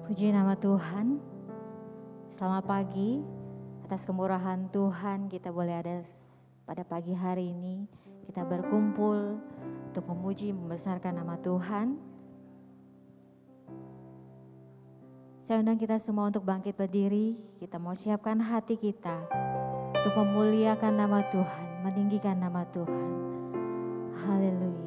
Puji nama Tuhan. Selamat pagi. Atas kemurahan Tuhan kita boleh ada pada pagi hari ini. Kita berkumpul untuk memuji membesarkan nama Tuhan. Saya undang kita semua untuk bangkit berdiri. Kita mau siapkan hati kita untuk memuliakan nama Tuhan, meninggikan nama Tuhan. Haleluya.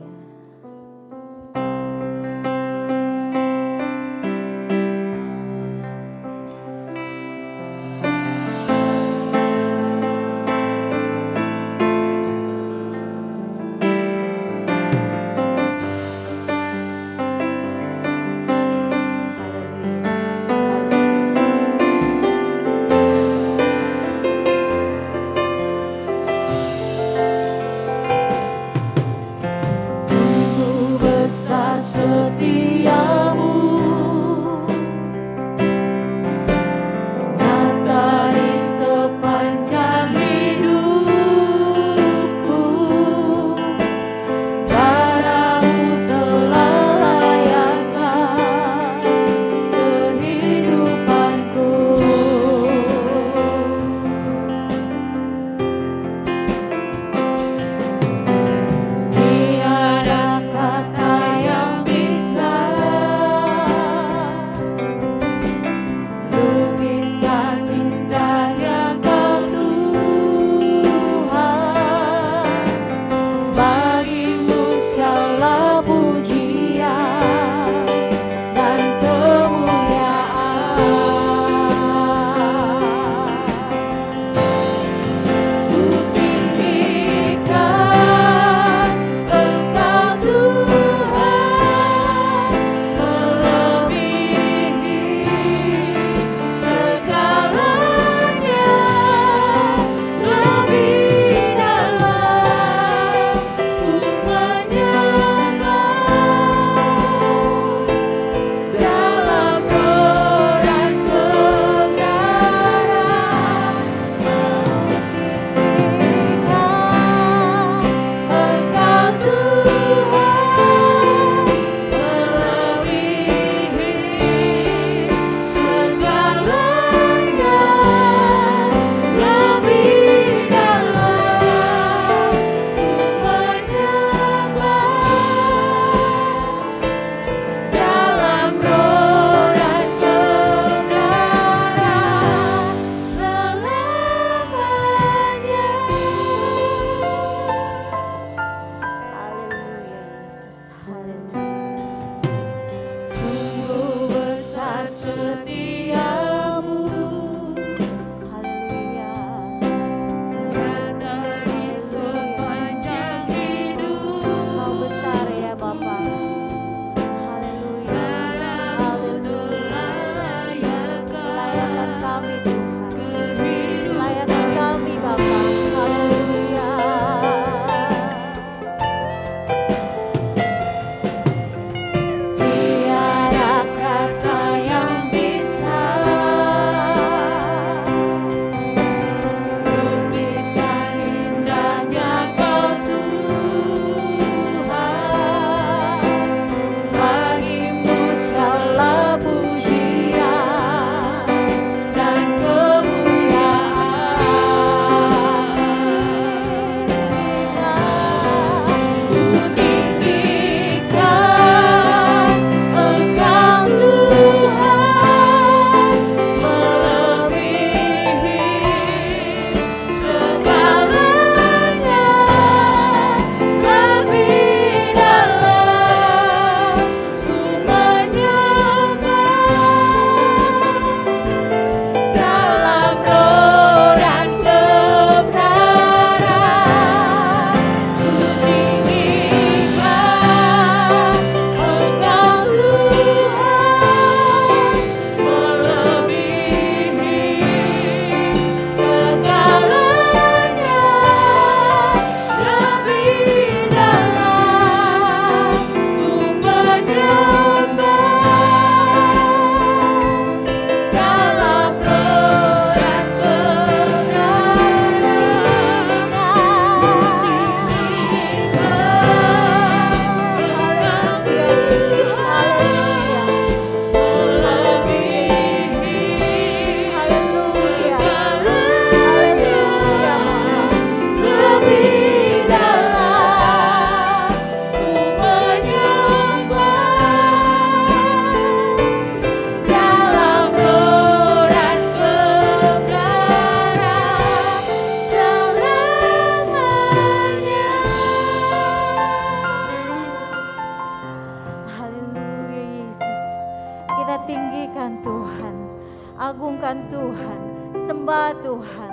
kita tinggikan Tuhan, agungkan Tuhan, sembah Tuhan.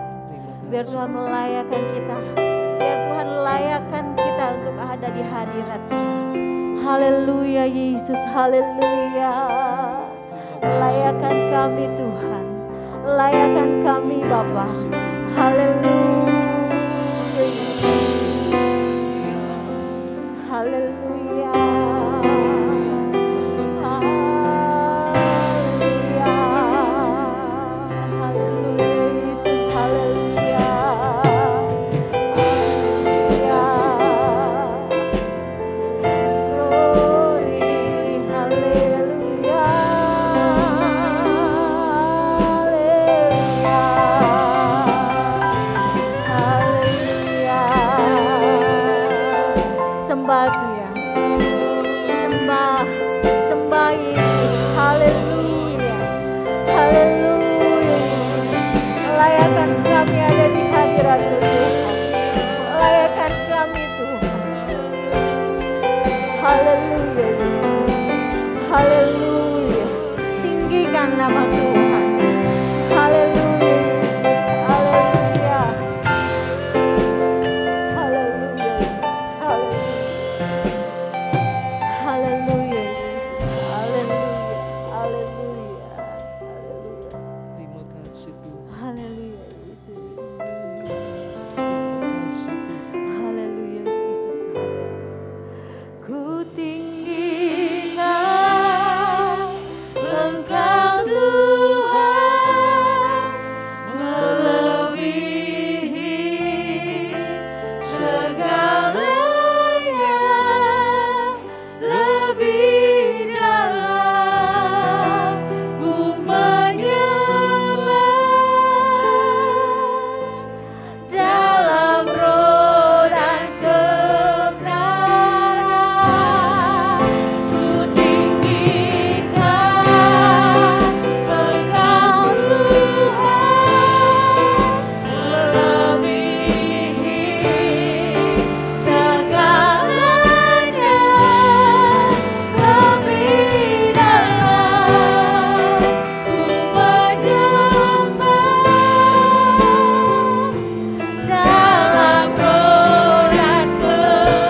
Biar Tuhan melayakan kita, biar Tuhan layakan kita untuk ada di hadirat-Nya. Haleluya Yesus, haleluya. Layakan kami Tuhan, layakan kami Bapa. Haleluya. Haleluya. Haleluya, tinggikan nama Tuhan. Haleluya, haleluya, haleluya, haleluya, haleluya, haleluya, haleluya. Terima kasih Tuhan. Haleluya Yesus. Terima kasih Tuhan. Haleluya Yesus. Ku tinggikan Engkau Tuhan, melebihi segalanya, lebih dalam ku menyembah dalam roh dan kebenaran. Ku tinggikan Engkau Tuhan, melebihi segalanya, lebih dalam ku menyembah dalam roh dan kebenaran.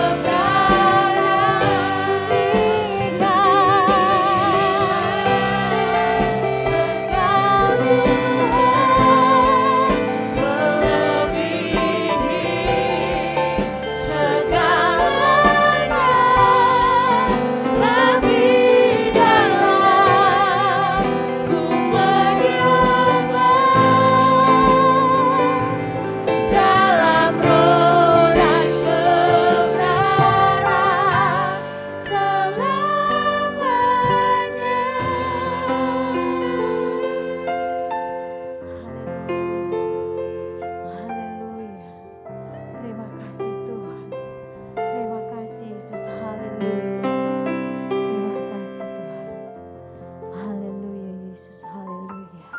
Terima kasih Tuhan. Terima kasih Yesus. Haleluya. Terima kasih Tuhan. Haleluya Yesus. Haleluya.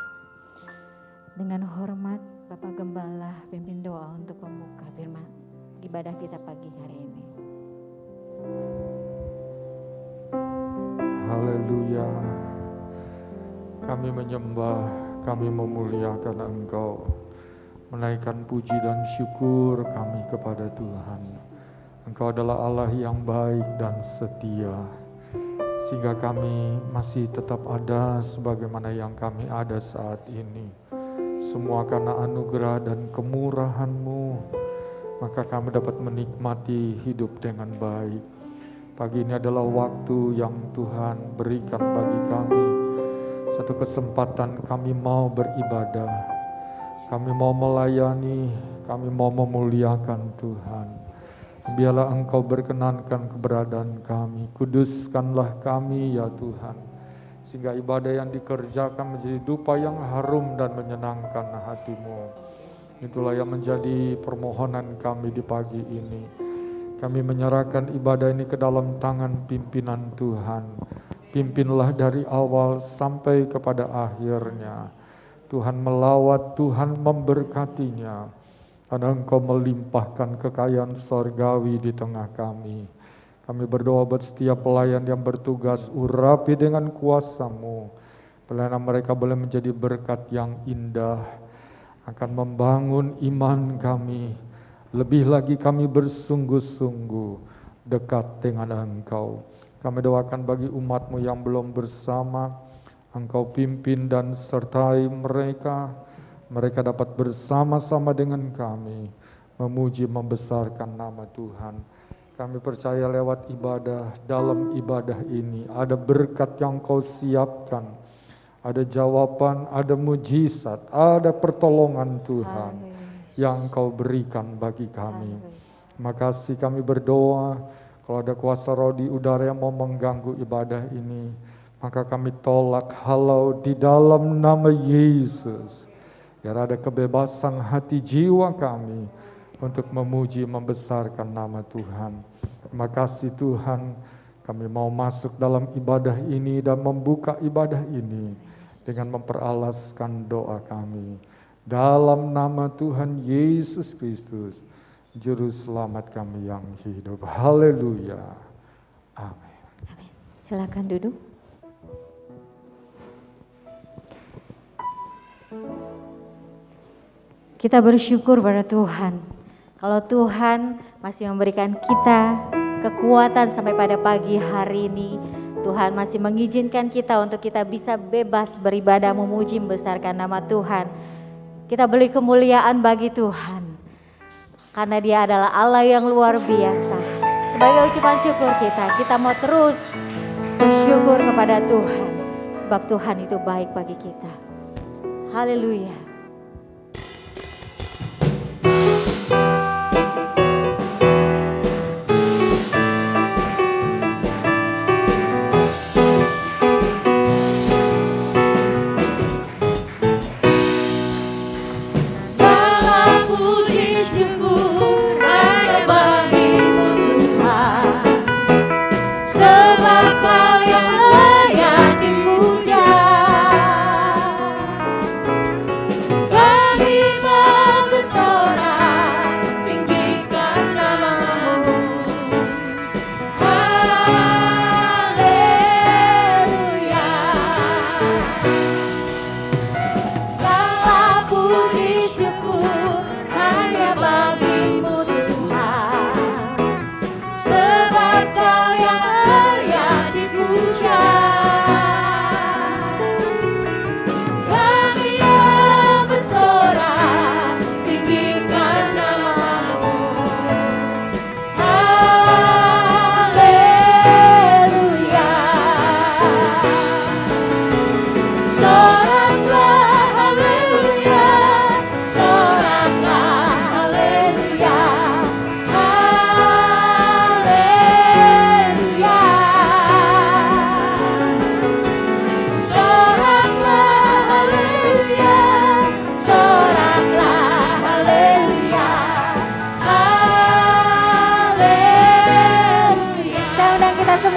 Dengan hormat Bapak Gembala pimpin doa untuk pembuka firman ibadah kita pagi hari ini. Haleluya. Kami menyembah, kami memuliakan Engkau, menaikkan puji dan syukur kami kepada Tuhan. Engkau adalah Allah yang baik dan setia, sehingga kami masih tetap ada sebagaimana yang kami ada saat ini. Semua karena anugerah dan kemurahan-Mu, maka kami dapat menikmati hidup dengan baik. Pagi ini adalah waktu yang Tuhan berikan bagi kami, satu kesempatan kami mau beribadah, kami mau melayani, kami mau memuliakan Tuhan. Biarlah Engkau berkenankan keberadaan kami, kuduskanlah kami ya Tuhan, sehingga ibadah yang dikerjakan menjadi dupa yang harum dan menyenangkan hati-Mu. Itulah yang menjadi permohonan kami di pagi ini. Kami menyerahkan ibadah ini ke dalam tangan pimpinan Tuhan. Pimpinlah dari awal sampai kepada akhirnya. Tuhan melawat, Tuhan memberkatinya. Karena Engkau melimpahkan kekayaan sorgawi di tengah kami. Kami berdoa buat setiap pelayan yang bertugas, urapi dengan kuasa-Mu. Pelayanan mereka boleh menjadi berkat yang indah, akan membangun iman kami. Lebih lagi kami bersungguh-sungguh dekat dengan Engkau. Kami doakan bagi umat-Mu yang belum bersama, Engkau pimpin dan sertai mereka. Mereka dapat bersama-sama dengan kami, memuji membesarkan nama Tuhan. Kami percaya lewat ibadah, dalam ibadah ini ada berkat yang Kau siapkan. Ada jawaban, ada mujizat, ada pertolongan Tuhan yang Kau berikan bagi kami. Makasih kami berdoa, kalau ada kuasa roh di udara yang mau mengganggu ibadah ini, maka kami tolak halau di dalam nama Yesus. Biar ada kebebasan hati jiwa kami untuk memuji membesarkan nama Tuhan. Terima kasih Tuhan, kami mau masuk dalam ibadah ini dan membuka ibadah ini dengan memperalaskan doa kami. Dalam nama Tuhan Yesus Kristus, Juru Selamat kami yang hidup. Haleluya. Amin. Silakan duduk. Kita bersyukur pada Tuhan. Kalau Tuhan masih memberikan kita kekuatan sampai pada pagi hari ini, Tuhan masih mengizinkan kita untuk kita bisa bebas beribadah, memuji, membesarkan nama Tuhan. Kita beri kemuliaan bagi Tuhan. Karena Dia adalah Allah yang luar biasa. Sebagai ucapan syukur kita mau terus bersyukur kepada Tuhan. Sebab Tuhan itu baik bagi kita. Haleluya.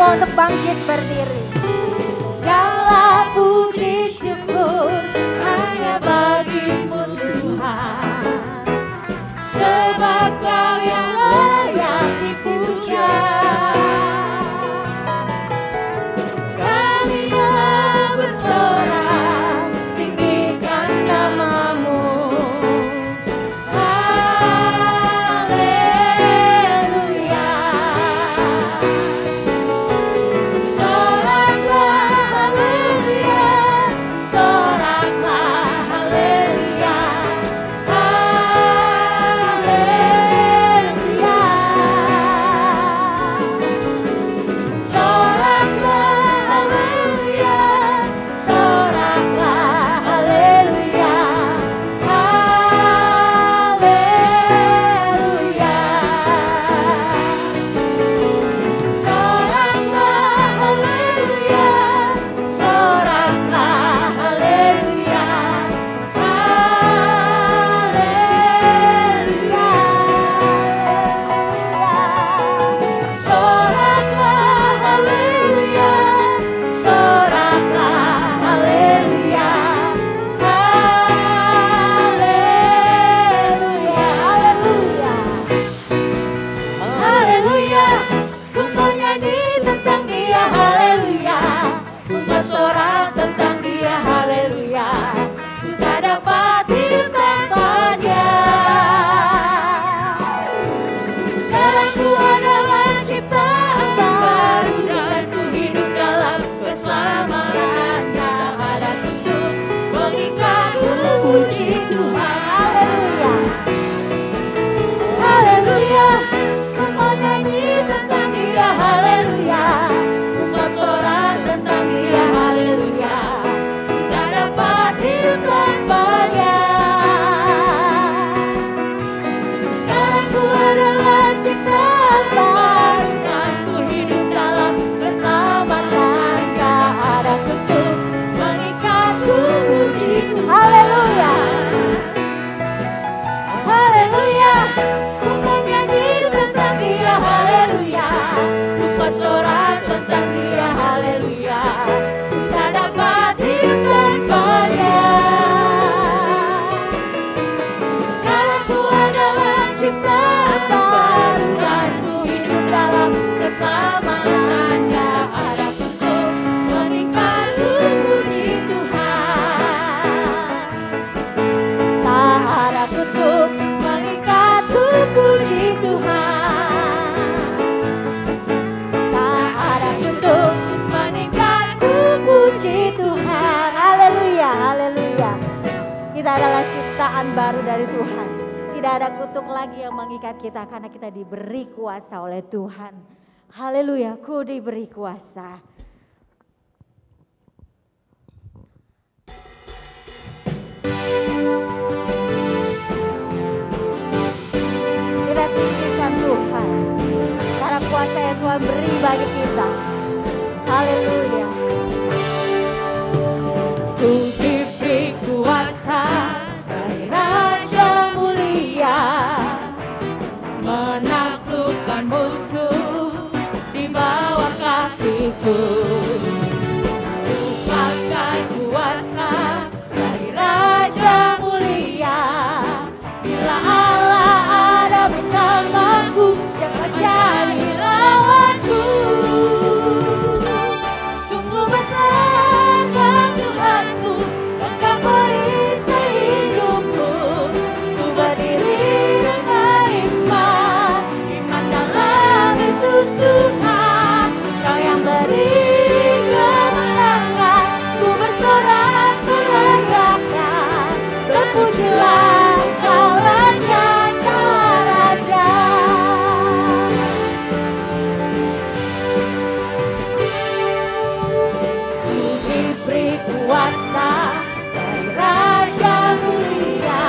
Untuk bangkit berdiri. Segala puji syukur hanya bagi-Mu Tuhan, sebab Kau yang layak dipuja. Kami yang bersorak tinggikan nama-Mu. Tentang Dia, haleluya, ku bersorak tentang Dia, Kita adalah ciptaan baru dari Tuhan. Tidak ada kutuk lagi yang mengikat kita karena kita diberi kuasa oleh Tuhan. Haleluya, ku diberi kuasa. Kita tinggikan Tuhan karena kuasa yang Tuhan beri bagi kita. Haleluya. Ku diberi kuasa dari Raja mulia, menaklukkan musuh di bawah kakiku. Ku pakai kuasa dari Raja mulia. Bila Allah ada bersamaku, siapa jadi lawanku? Sungguh besar kan Tuhanku, Engkau perisai hidupku. Ku berdiri dengan iman, iman dalam Yesus Tuhan. Kau yang beri kemenangan, ku bersorak berayakan. Terpujilah Kau Raja, Kau Raja. Ku diberi kuasa dari Raja mulia,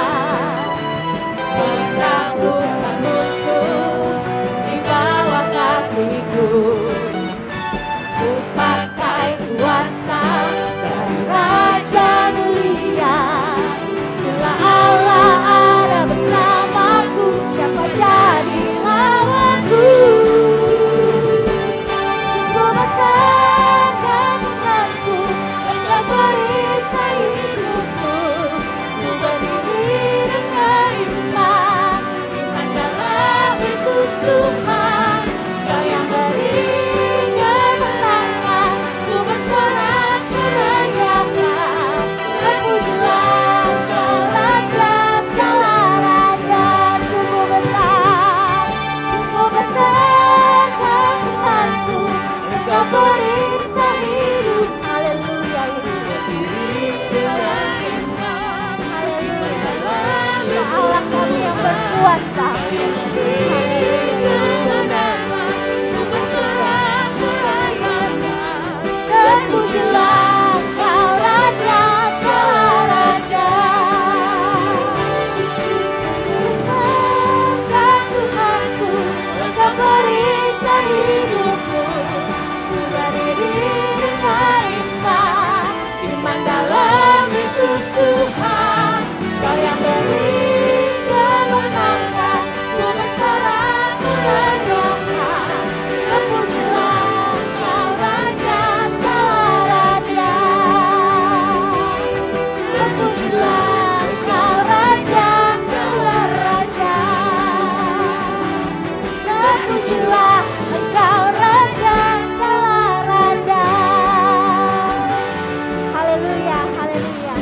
menaklukkan musuh di bawah kakiku. Ku pakai kuasa dari Raja mulia. Bila Allah ada bersamaku, siapa jadi lawanku? Sungguh besar kan Tuhanku, Engkau perisai hidupku. Ku berdiri dengan iman, iman dalam Yesus Tuhan. Kau yang beri kemenangan, ku bersorak berayakan. Terpujilah Kau Raja, segala raja. Sungguh besar kan Tuhanku, Engkau perisai hidup. Haleluya, haleluya. Allah kami yang berkuasa. Terpujilah Kau Raja, segala raja. Kan Tuhanku, Engkau perisai hidupku. Ku berdiri dengan iman, iman dalam Yesus Tuhan. Kau yang beri kemenangan, ku bersorak berayakan. Terpujilah Kau Raja, segala raja. Terpujilah Kau Raja, segala raja. Terpujilah Engkau Raja, segala raja. Haleluya, haleluya.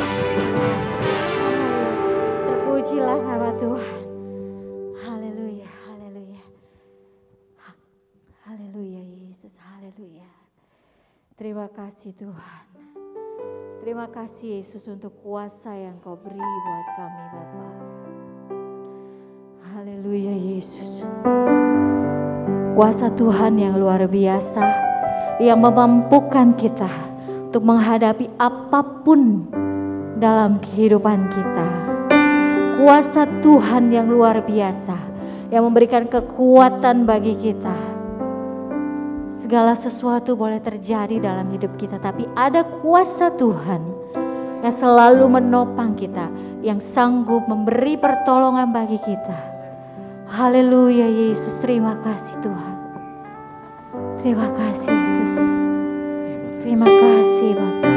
Terpujilah nama Tuhan. Haleluya, haleluya. Haleluya Yesus, haleluya. Terima kasih Tuhan. Terima kasih Yesus untuk kuasa yang Kau beri buat kami Bapa. Haleluya Yesus. Kuasa Tuhan yang luar biasa, yang memampukan kita untuk menghadapi apapun dalam kehidupan kita. Kuasa Tuhan yang luar biasa, yang memberikan kekuatan bagi kita. Segala sesuatu boleh terjadi dalam hidup kita, tapi ada kuasa Tuhan yang selalu menopang kita, yang sanggup memberi pertolongan bagi kita. Haleluya Yesus, terima kasih Tuhan. Terima kasih Yesus. Terima kasih Bapa.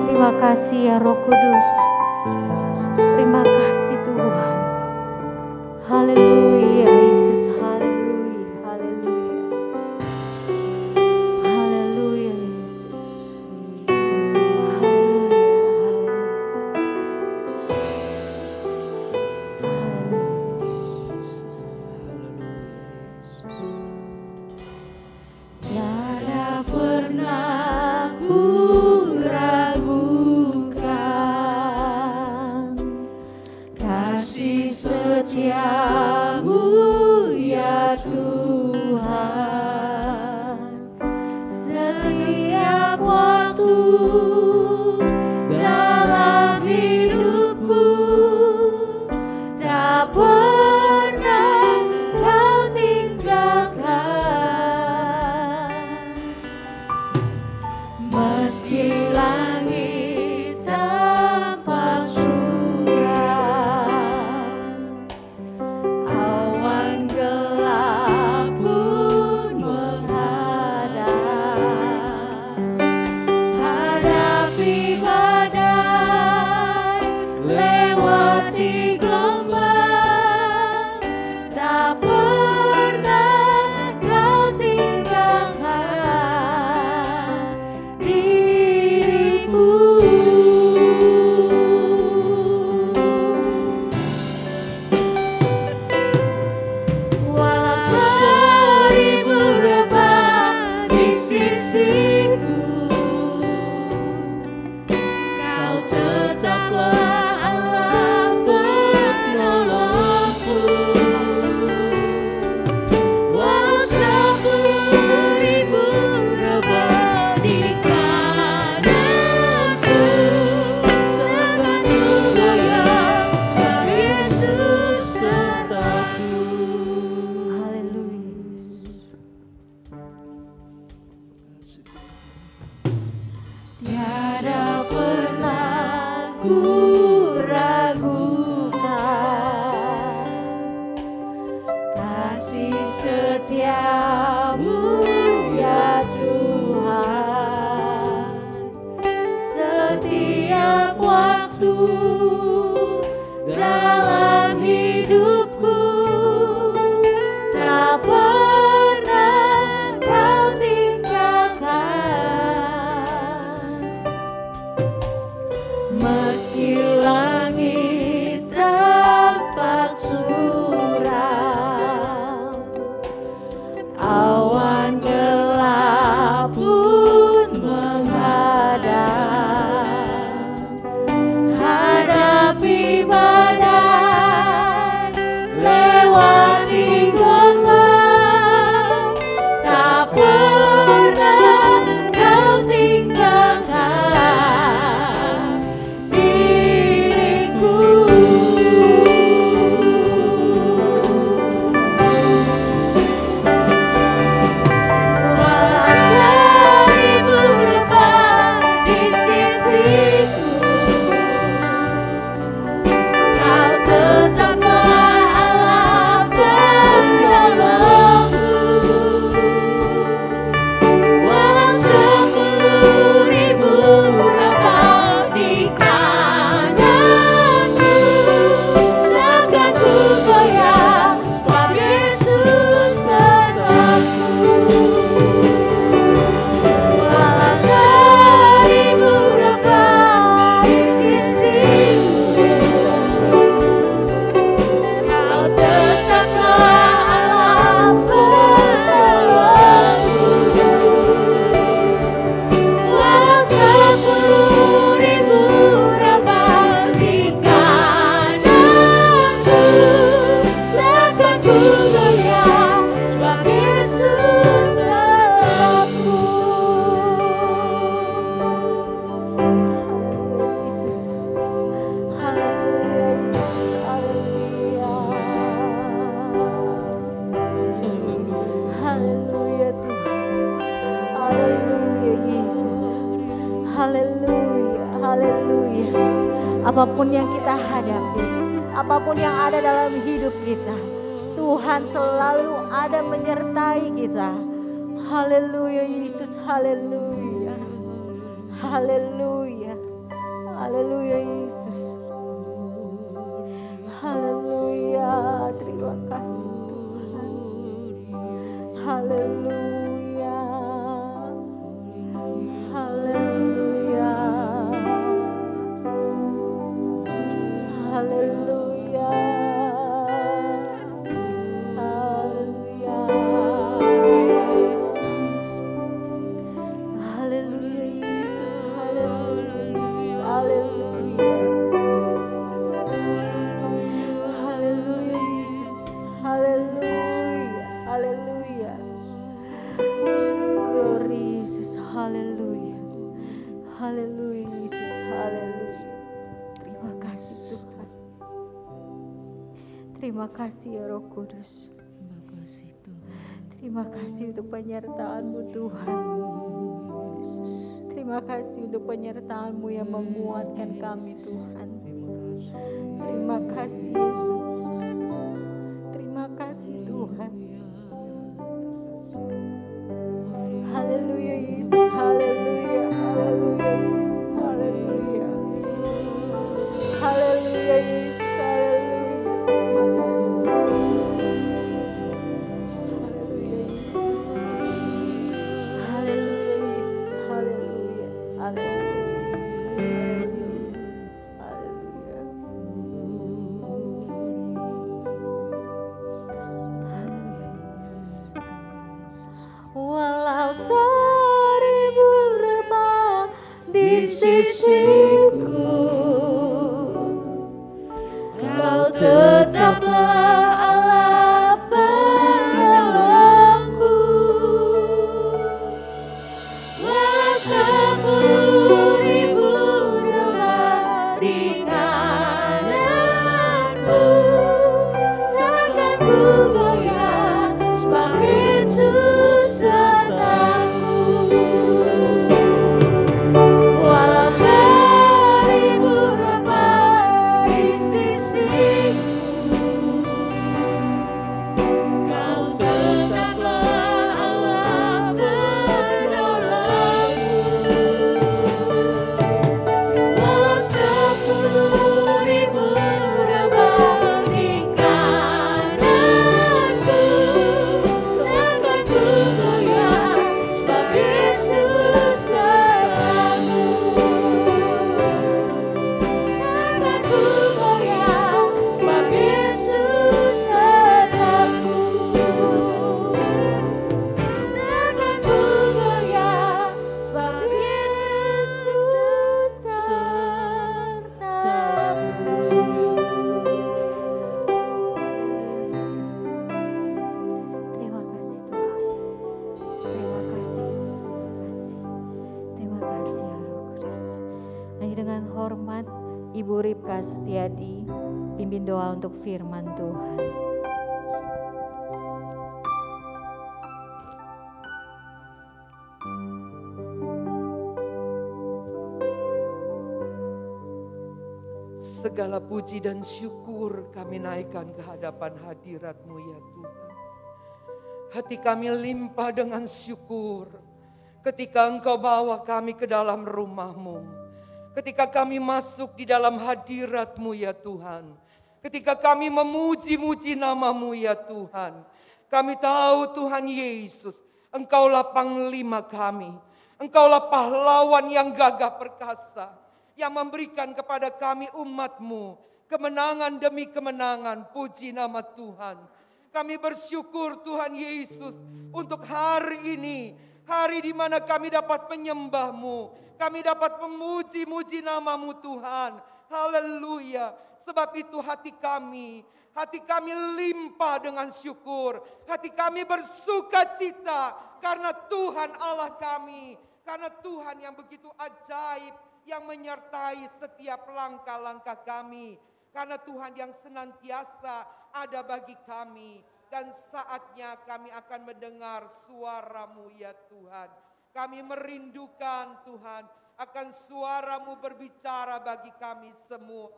Terima kasih ya Roh Kudus. Terima kasih Tuhan. Haleluya Yesus, haleluya, haleluya. Haleluya Yesus. Haleluya, tiada pernah ku ragukan ragukan kasih setiamu ya Tuhan. Setiap waktu dalam hidupku tak pernah kau tinggalkan. Meski langit tampak suram, awan gelap pun menghadang, hadapi badai, lewati gelombang, tak pernah kau tinggalkan diriku. Walau seribu rebah di sisiku, kau tetaplah Allah penolongku. Walau 10.000 rebah di kananku, takkan ku goyah, sebab Yesus sertaku. Walau 10.000 rebah di sisiku, kau tetaplah Allah penolongku. Walau 10.000 rebah di kananku, takkan ku goyah, sebab Yesus sertaku. Yesus, haleluya, Yesus, haleluya. Haleluya Tuhan, haleluya Yesus, haleluya, haleluya. Apapun yang kita hadapi, apapun yang ada dalam hidup kita, Tuhan selalu ada menyertai kita. Haleluya Yesus, haleluya, haleluya, haleluya Yesus, haleluya. Terima kasih Tuhan, haleluya, haleluya, haleluya, haleluya, haleluya Yesus, haleluya Yesus, haleluya, haleluya Yesus, haleluya, haleluya. Glory Yesus, haleluya, haleluya Yesus, haleluya. Terima kasih Tuhan, terima kasih ya Roh Kudus, terima kasih untuk penyertaan-Mu Tuhan. Terima kasih untuk penyertaan-Mu yang menguatkan kami Tuhan. Terima kasih Yesus, terima kasih Tuhan. Haleluya Yesus, haleluya, haleluya Yesus, haleluya, haleluya Yesus, haleluya. Haleluya Yesus, haleluya, haleluya Yesus, haleluya Yesus, haleluya. Haleluya Yesus. Walau 1000 rebah di sisiku, Kau tetaplah Allah penolongku. Walau 10.000 rebah di kananku, takkan ku goyah, sebab Yesus sertaku. Walau 1000 rebah dengan hormat Ibu Ripka Setiadi, pimpin doa untuk firman Tuhan. Segala puji dan syukur kami naikkan ke hadapan hadirat-Mu ya Tuhan. Hati kami limpah dengan syukur ketika Engkau bawa kami ke dalam rumah-Mu. Ketika kami masuk di dalam hadirat-Mu ya Tuhan. Ketika kami memuji-muji nama-Mu ya Tuhan. Kami tahu Tuhan Yesus, Engkaulah panglima kami. Engkaulah pahlawan yang gagah perkasa, yang memberikan kepada kami umat-Mu kemenangan demi kemenangan. Puji nama Tuhan. Kami bersyukur Tuhan Yesus untuk hari ini. Hari di mana kami dapat menyembah-Mu. Kami dapat memuji-muji nama-Mu Tuhan. Haleluya. Sebab itu hati kami limpah dengan syukur. Hati kami bersuka cita karena Tuhan Allah kami. Karena Tuhan yang begitu ajaib, yang menyertai setiap langkah-langkah kami. Karena Tuhan yang senantiasa ada bagi kami. Dan saatnya kami akan mendengar suara-Mu ya Tuhan. Kami merindukan Tuhan akan suara-Mu berbicara bagi kami semua.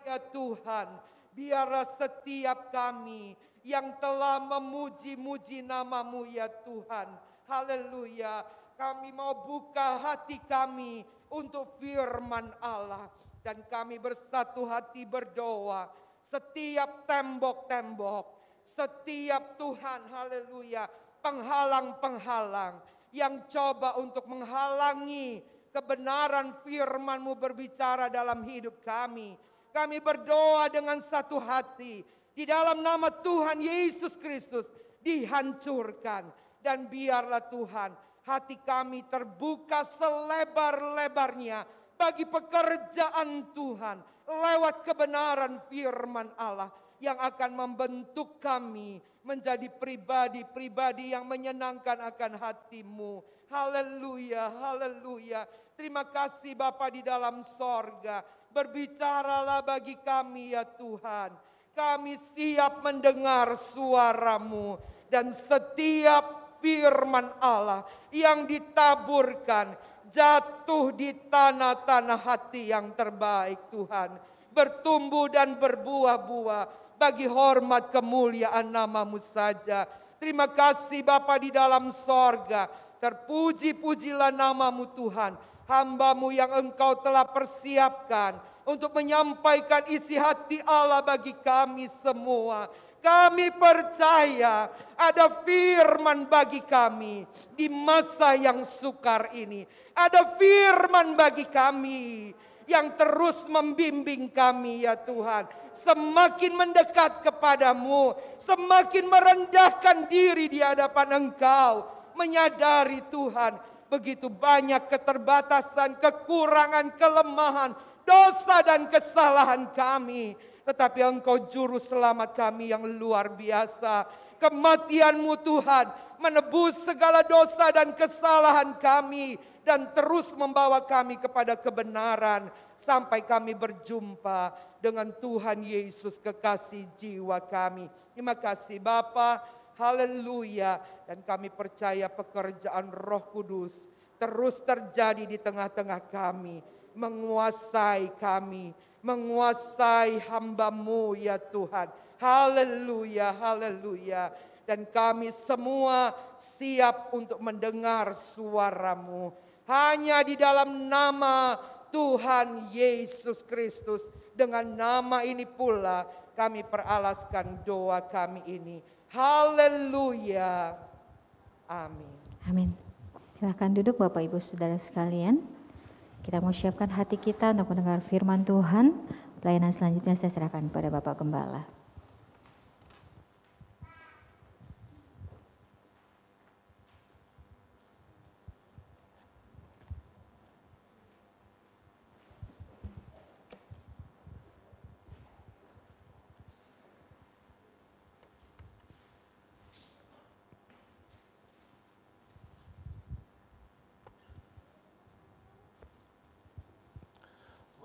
Ya Tuhan, biarlah setiap kami yang telah memuji-muji nama-Mu ya Tuhan. Haleluya. Kami mau buka hati kami untuk firman Allah. Dan kami bersatu hati berdoa. Setiap tembok-tembok, setiap Tuhan, haleluya, penghalang-penghalang yang coba untuk menghalangi kebenaran firman-Mu berbicara dalam hidup kami. Kami berdoa dengan satu hati. Di dalam nama Tuhan Yesus Kristus dihancurkan. Dan biarlah Tuhan, hati kami terbuka selebar-lebarnya bagi pekerjaan Tuhan lewat kebenaran firman Allah yang akan membentuk kami menjadi pribadi-pribadi yang menyenangkan akan hati-Mu. Haleluya, haleluya. Terima kasih Bapa di dalam sorga. Berbicaralah bagi kami ya Tuhan. Kami siap mendengar suara-Mu. Dan setiap firman Allah yang ditaburkan jatuh di tanah-tanah hati yang terbaik Tuhan. Bertumbuh dan berbuah-buah bagi hormat kemuliaan nama-Mu saja. Terima kasih Bapa di dalam sorga. Terpuji-pujilah nama-Mu Tuhan. Hamba-Mu yang Engkau telah persiapkan untuk menyampaikan isi hati Allah bagi kami semua. Kami percaya ada firman bagi kami di masa yang sukar ini. Ada firman bagi kami yang terus membimbing kami ya Tuhan. Semakin mendekat kepadamu, semakin merendahkan diri di hadapan Engkau. Menyadari Tuhan, begitu banyak keterbatasan, kekurangan, kelemahan, dosa dan kesalahan kami. Tetapi Engkau juru selamat kami yang luar biasa. Kematian-Mu Tuhan menebus segala dosa dan kesalahan kami. Dan terus membawa kami kepada kebenaran. Sampai kami berjumpa dengan Tuhan Yesus kekasih jiwa kami. Terima kasih Bapa. Haleluya. Dan kami percaya pekerjaan Roh Kudus terus terjadi di tengah-tengah kami. Menguasai kami. Menguasai hamba-Mu ya Tuhan. Haleluya, haleluya. Dan kami semua siap untuk mendengar suara-Mu. Hanya di dalam nama Tuhan Yesus Kristus. Dengan nama ini pula kami peralaskan doa kami ini. Haleluya. Amin. Amin. Silakan duduk Bapak Ibu Saudara sekalian. Kita mau siapkan hati kita untuk mendengar firman Tuhan. Pelayanan selanjutnya saya serahkan kepada Bapak Gembala.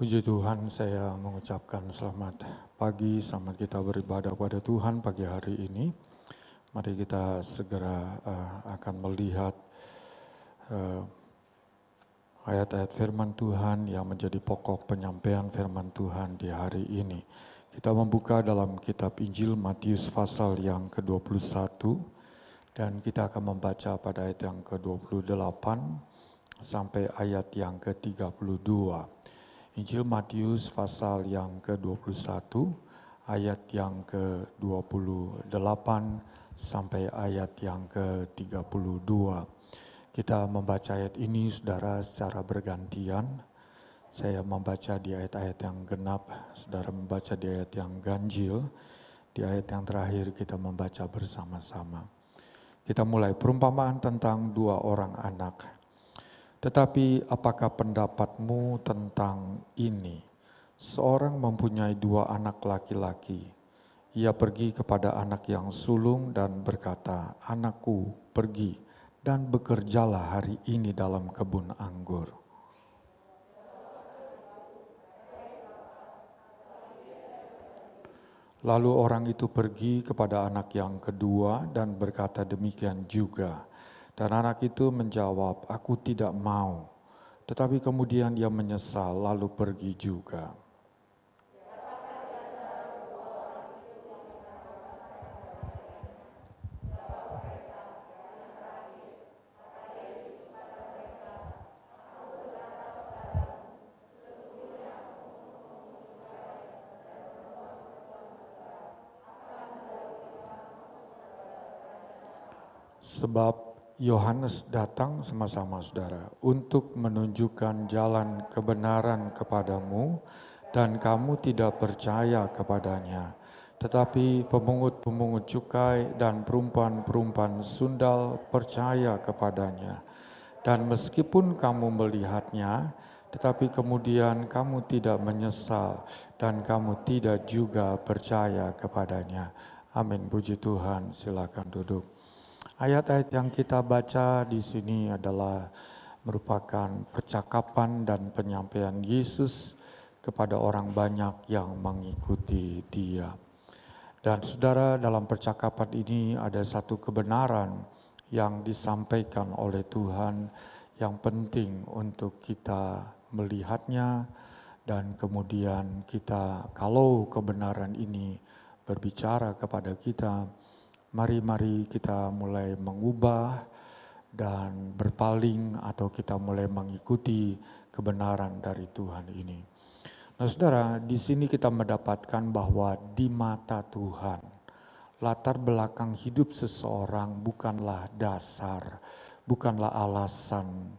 Puji Tuhan, saya mengucapkan selamat pagi, selamat kita beribadah pada Tuhan pagi hari ini. Mari kita segera akan melihat ayat-ayat firman Tuhan yang menjadi pokok penyampaian firman Tuhan di hari ini. Kita membuka dalam kitab Injil Matius pasal yang ke-21 dan kita akan membaca pada ayat yang ke-28 sampai ayat yang ke-32. Injil Matius pasal yang ke-21 ayat yang ke-28 sampai ayat yang ke-32. Kita membaca ayat ini saudara secara bergantian. Saya membaca di ayat-ayat yang genap, saudara membaca di ayat yang ganjil. Di ayat yang terakhir kita membaca bersama-sama. Kita mulai perumpamaan tentang dua orang anak. Tetapi apakah pendapatmu tentang ini? Seorang mempunyai dua anak laki-laki. Ia pergi kepada anak yang sulung dan berkata, "Anakku, pergi dan bekerjalah hari ini dalam kebun anggur." Lalu orang itu pergi kepada anak yang kedua dan berkata demikian juga. Dan anak itu menjawab, "Aku tidak mau." Tetapi kemudian ia menyesal lalu pergi juga. Sebab Yohanes datang sama-sama saudara untuk menunjukkan jalan kebenaran kepadamu dan kamu tidak percaya kepadanya. Tetapi pemungut-pemungut cukai dan perempuan-perempuan sundal percaya kepadanya. Dan meskipun kamu melihatnya, tetapi kemudian kamu tidak menyesal dan kamu tidak juga percaya kepadanya. Amin. Puji Tuhan, silakan duduk. Ayat-ayat yang kita baca di sini adalah merupakan percakapan dan penyampaian Yesus kepada orang banyak yang mengikuti Dia. Dan saudara, dalam percakapan ini ada satu kebenaran yang disampaikan oleh Tuhan yang penting untuk kita melihatnya dan kemudian kita, kalau kebenaran ini berbicara kepada kita, mari kita mulai mengubah dan berpaling atau kita mulai mengikuti kebenaran dari Tuhan ini. Nah saudara, di sini kita mendapatkan bahwa di mata Tuhan, latar belakang hidup seseorang bukanlah dasar, bukanlah alasan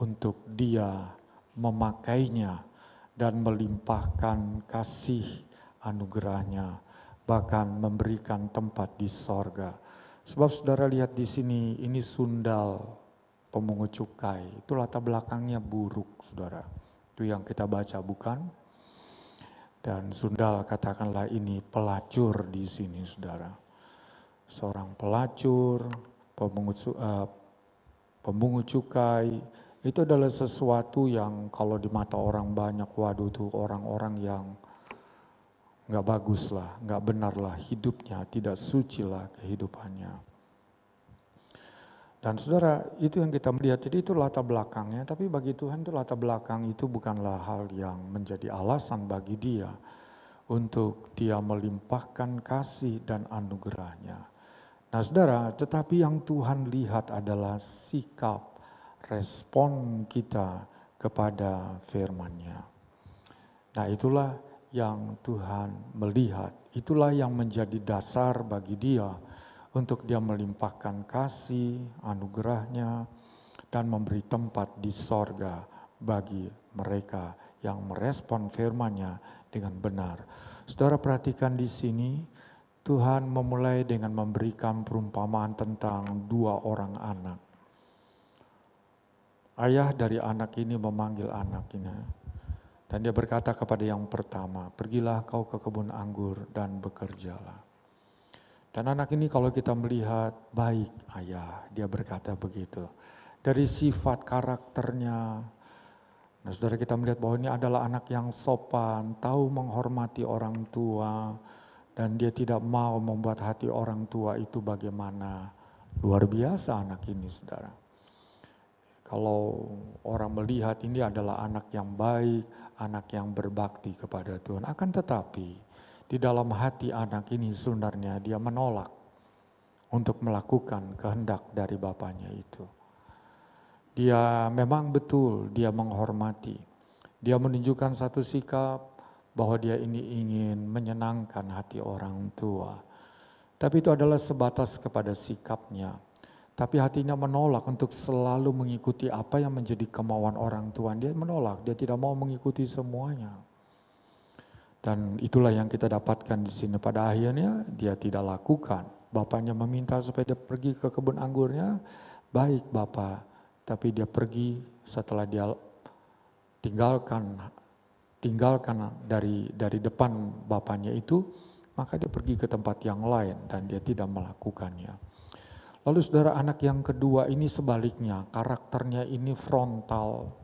untuk dia memakainya dan melimpahkan kasih anugerahnya, bahkan memberikan tempat di sorga. Sebab saudara lihat di sini, ini sundal pemungut cukai. Itu latar belakangnya buruk, saudara. Itu yang kita baca, bukan? Dan sundal katakanlah ini pelacur di sini, saudara. Seorang pelacur, pemungut cukai, itu adalah sesuatu yang kalau di mata orang banyak, waduh tuh orang-orang yang nggak bagus lah, nggak benar lah hidupnya, tidak suci lah kehidupannya. Dan saudara, itu yang kita melihat, jadi itu latar belakangnya, tapi bagi Tuhan itu latar belakang itu bukanlah hal yang menjadi alasan bagi dia untuk dia melimpahkan kasih dan anugerahnya. Nah saudara, tetapi yang Tuhan lihat adalah sikap, respon kita kepada firman-Nya. Nah itulah yang Tuhan melihat, itulah yang menjadi dasar bagi dia untuk dia melimpahkan kasih, anugerahnya, dan memberi tempat di sorga bagi mereka yang merespon firman-Nya dengan benar. Saudara perhatikan di sini, Tuhan memulai dengan memberikan perumpamaan tentang dua orang anak. Ayah dari anak ini memanggil anak ini. Dan dia berkata kepada yang pertama, "Pergilah kau ke kebun anggur dan bekerjalah." Dan anak ini kalau kita melihat, baik ayah, dia berkata begitu. Dari sifat karakternya, Nah, saudara, kita melihat bahwa ini adalah anak yang sopan, tahu menghormati orang tua, dan dia tidak mau membuat hati orang tua itu bagaimana. Luar biasa anak ini, saudara. Kalau orang melihat ini adalah anak yang baik, anak yang berbakti kepada Tuhan. Akan tetapi di dalam hati anak ini sebenarnya dia menolak untuk melakukan kehendak dari bapaknya itu. Dia memang betul, dia menghormati. Dia menunjukkan satu sikap bahwa dia ini ingin menyenangkan hati orang tua. Tapi itu adalah sebatas kepada sikapnya. Tapi hatinya menolak untuk selalu mengikuti apa yang menjadi kemauan orang tua. Dia menolak, dia tidak mau mengikuti semuanya. Dan itulah yang kita dapatkan di sini. Pada akhirnya dia tidak lakukan. Bapaknya meminta supaya dia pergi ke kebun anggurnya. Baik Bapak, tapi dia pergi setelah dia tinggalkan dari depan bapaknya itu, maka dia pergi ke tempat yang lain dan dia tidak melakukannya. Lalu saudara, anak yang kedua ini sebaliknya, karakternya ini frontal.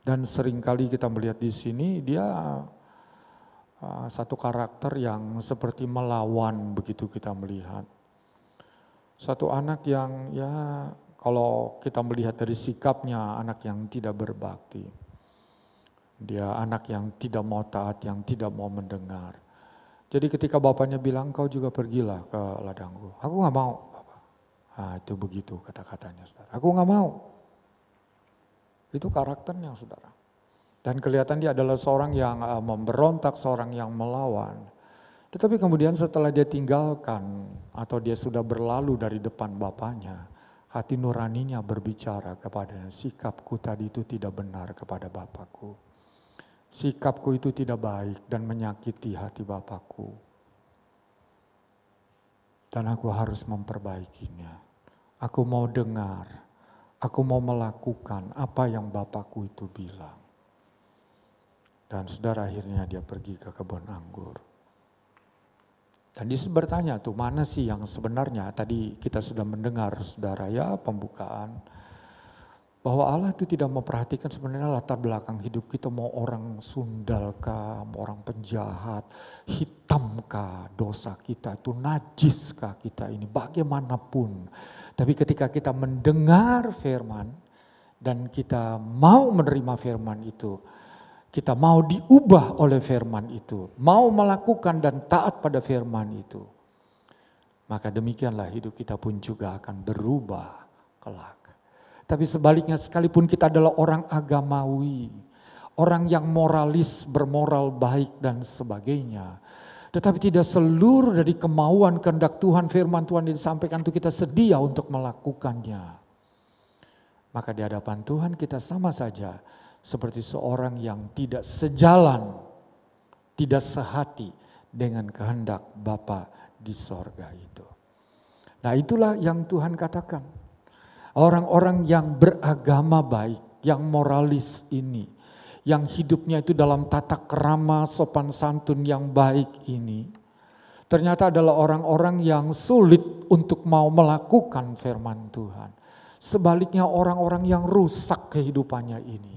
Dan seringkali kita melihat di sini dia satu karakter yang seperti melawan, begitu kita melihat. Satu anak yang kalau kita melihat dari sikapnya, anak yang tidak berbakti. Dia anak yang tidak mau taat, yang tidak mau mendengar. Jadi ketika bapaknya bilang, kau juga pergilah ke ladangku. Aku gak mau. Nah, itu begitu kata-katanya, saudara. Aku gak mau. Itu karakternya, saudara. Dan kelihatan dia adalah seorang yang memberontak, seorang yang melawan. Tetapi kemudian setelah dia tinggalkan atau dia sudah berlalu dari depan bapaknya, hati nuraninya berbicara kepadanya, sikapku tadi itu tidak benar kepada bapakku. Sikapku itu tidak baik dan menyakiti hati bapakku. Dan aku harus memperbaikinya. Aku mau dengar, aku mau melakukan apa yang bapakku itu bilang. Dan saudara, akhirnya dia pergi ke kebun anggur. Dan dia bertanya tuh, mana sih yang sebenarnya? Tadi kita sudah mendengar saudara ya pembukaan. Bahwa Allah itu tidak memperhatikan sebenarnya latar belakang hidup kita. Mau orang sundal kah, mau orang penjahat, hitam kah dosa kita itu, najis kah kita ini, bagaimanapun. Tapi ketika kita mendengar firman dan kita mau menerima firman itu, kita mau diubah oleh firman itu, mau melakukan dan taat pada firman itu, maka demikianlah hidup kita pun juga akan berubah kelak. Tapi sebaliknya, sekalipun kita adalah orang agamawi, orang yang moralis, bermoral baik dan sebagainya, tetapi tidak seluruh dari kemauan kehendak Tuhan, firman Tuhan yang disampaikan itu kita sedia untuk melakukannya, maka di hadapan Tuhan kita sama saja seperti seorang yang tidak sejalan, tidak sehati dengan kehendak Bapa di sorga itu. Nah, itulah yang Tuhan katakan. Orang-orang yang beragama baik, yang moralis ini, yang hidupnya itu dalam tata krama, sopan santun yang baik ini, ternyata adalah orang-orang yang sulit untuk mau melakukan firman Tuhan. Sebaliknya orang-orang yang rusak kehidupannya ini.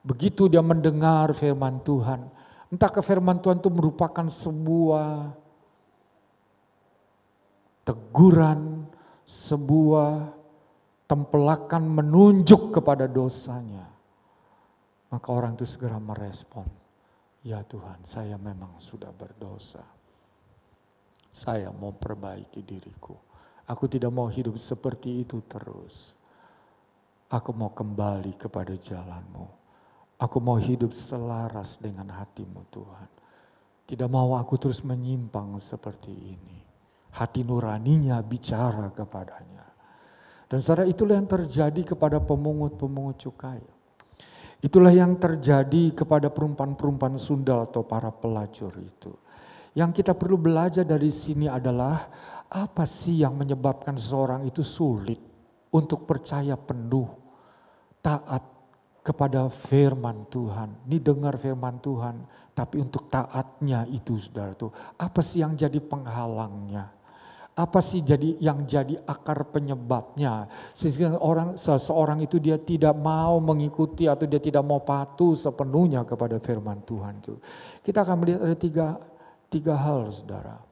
Begitu dia mendengar firman Tuhan, entah ke firman Tuhan itu merupakan sebuah teguran, sebuah tempelakan menunjuk kepada dosanya, maka orang itu segera merespon, ya Tuhan, saya memang sudah berdosa. Saya mau perbaiki diriku. Aku tidak mau hidup seperti itu terus. Aku mau kembali kepada jalan-Mu. Aku mau hidup selaras dengan hati-Mu Tuhan. Tidak mau aku terus menyimpang seperti ini. Hati nuraninya bicara kepadanya. Dan saudara, itulah yang terjadi kepada pemungut-pemungut cukai. Itulah yang terjadi kepada perempuan-perempuan sundal atau para pelacur itu. Yang kita perlu belajar dari sini adalah apa sih yang menyebabkan seseorang itu sulit untuk percaya penuh, taat kepada firman Tuhan. Ini dengar firman Tuhan, tapi untuk taatnya itu saudara tuh, apa sih yang jadi penghalangnya? Apa sih yang jadi akar penyebabnya? Sehingga seseorang itu dia tidak mau mengikuti atau dia tidak mau patuh sepenuhnya kepada firman Tuhan itu. Kita akan melihat ada tiga hal, saudara.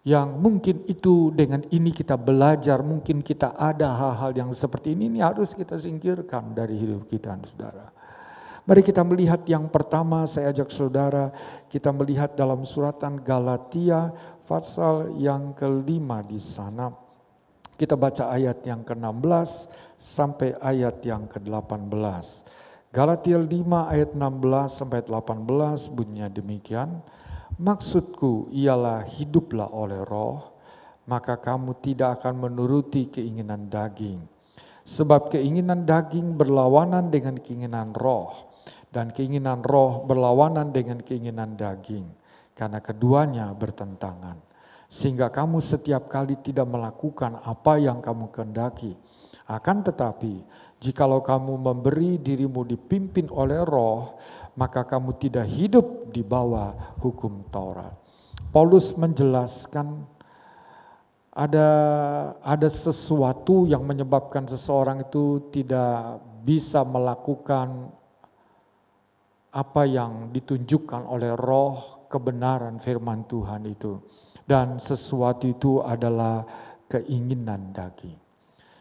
Yang mungkin itu dengan ini kita belajar, mungkin kita ada hal-hal yang seperti ini harus kita singkirkan dari hidup kita, saudara. Mari kita melihat yang pertama, saya ajak saudara kita melihat dalam suratan Galatia pasal yang kelima di sana. Kita baca ayat yang ke-16 sampai ayat yang ke-18. Galatia 5 ayat 16 sampai 18 bunyinya demikian. Maksudku ialah hiduplah oleh roh, maka kamu tidak akan menuruti keinginan daging. Sebab keinginan daging berlawanan dengan keinginan roh, dan keinginan roh berlawanan dengan keinginan daging, karena keduanya bertentangan. Sehingga kamu setiap kali tidak melakukan apa yang kamu kehendaki. Akan tetapi, jikalau kamu memberi dirimu dipimpin oleh roh, maka kamu tidak hidup di bawah hukum Taurat. Paulus menjelaskan ada sesuatu yang menyebabkan seseorang itu tidak bisa melakukan apa yang ditunjukkan oleh roh kebenaran firman Tuhan itu. Dan sesuatu itu adalah keinginan daging.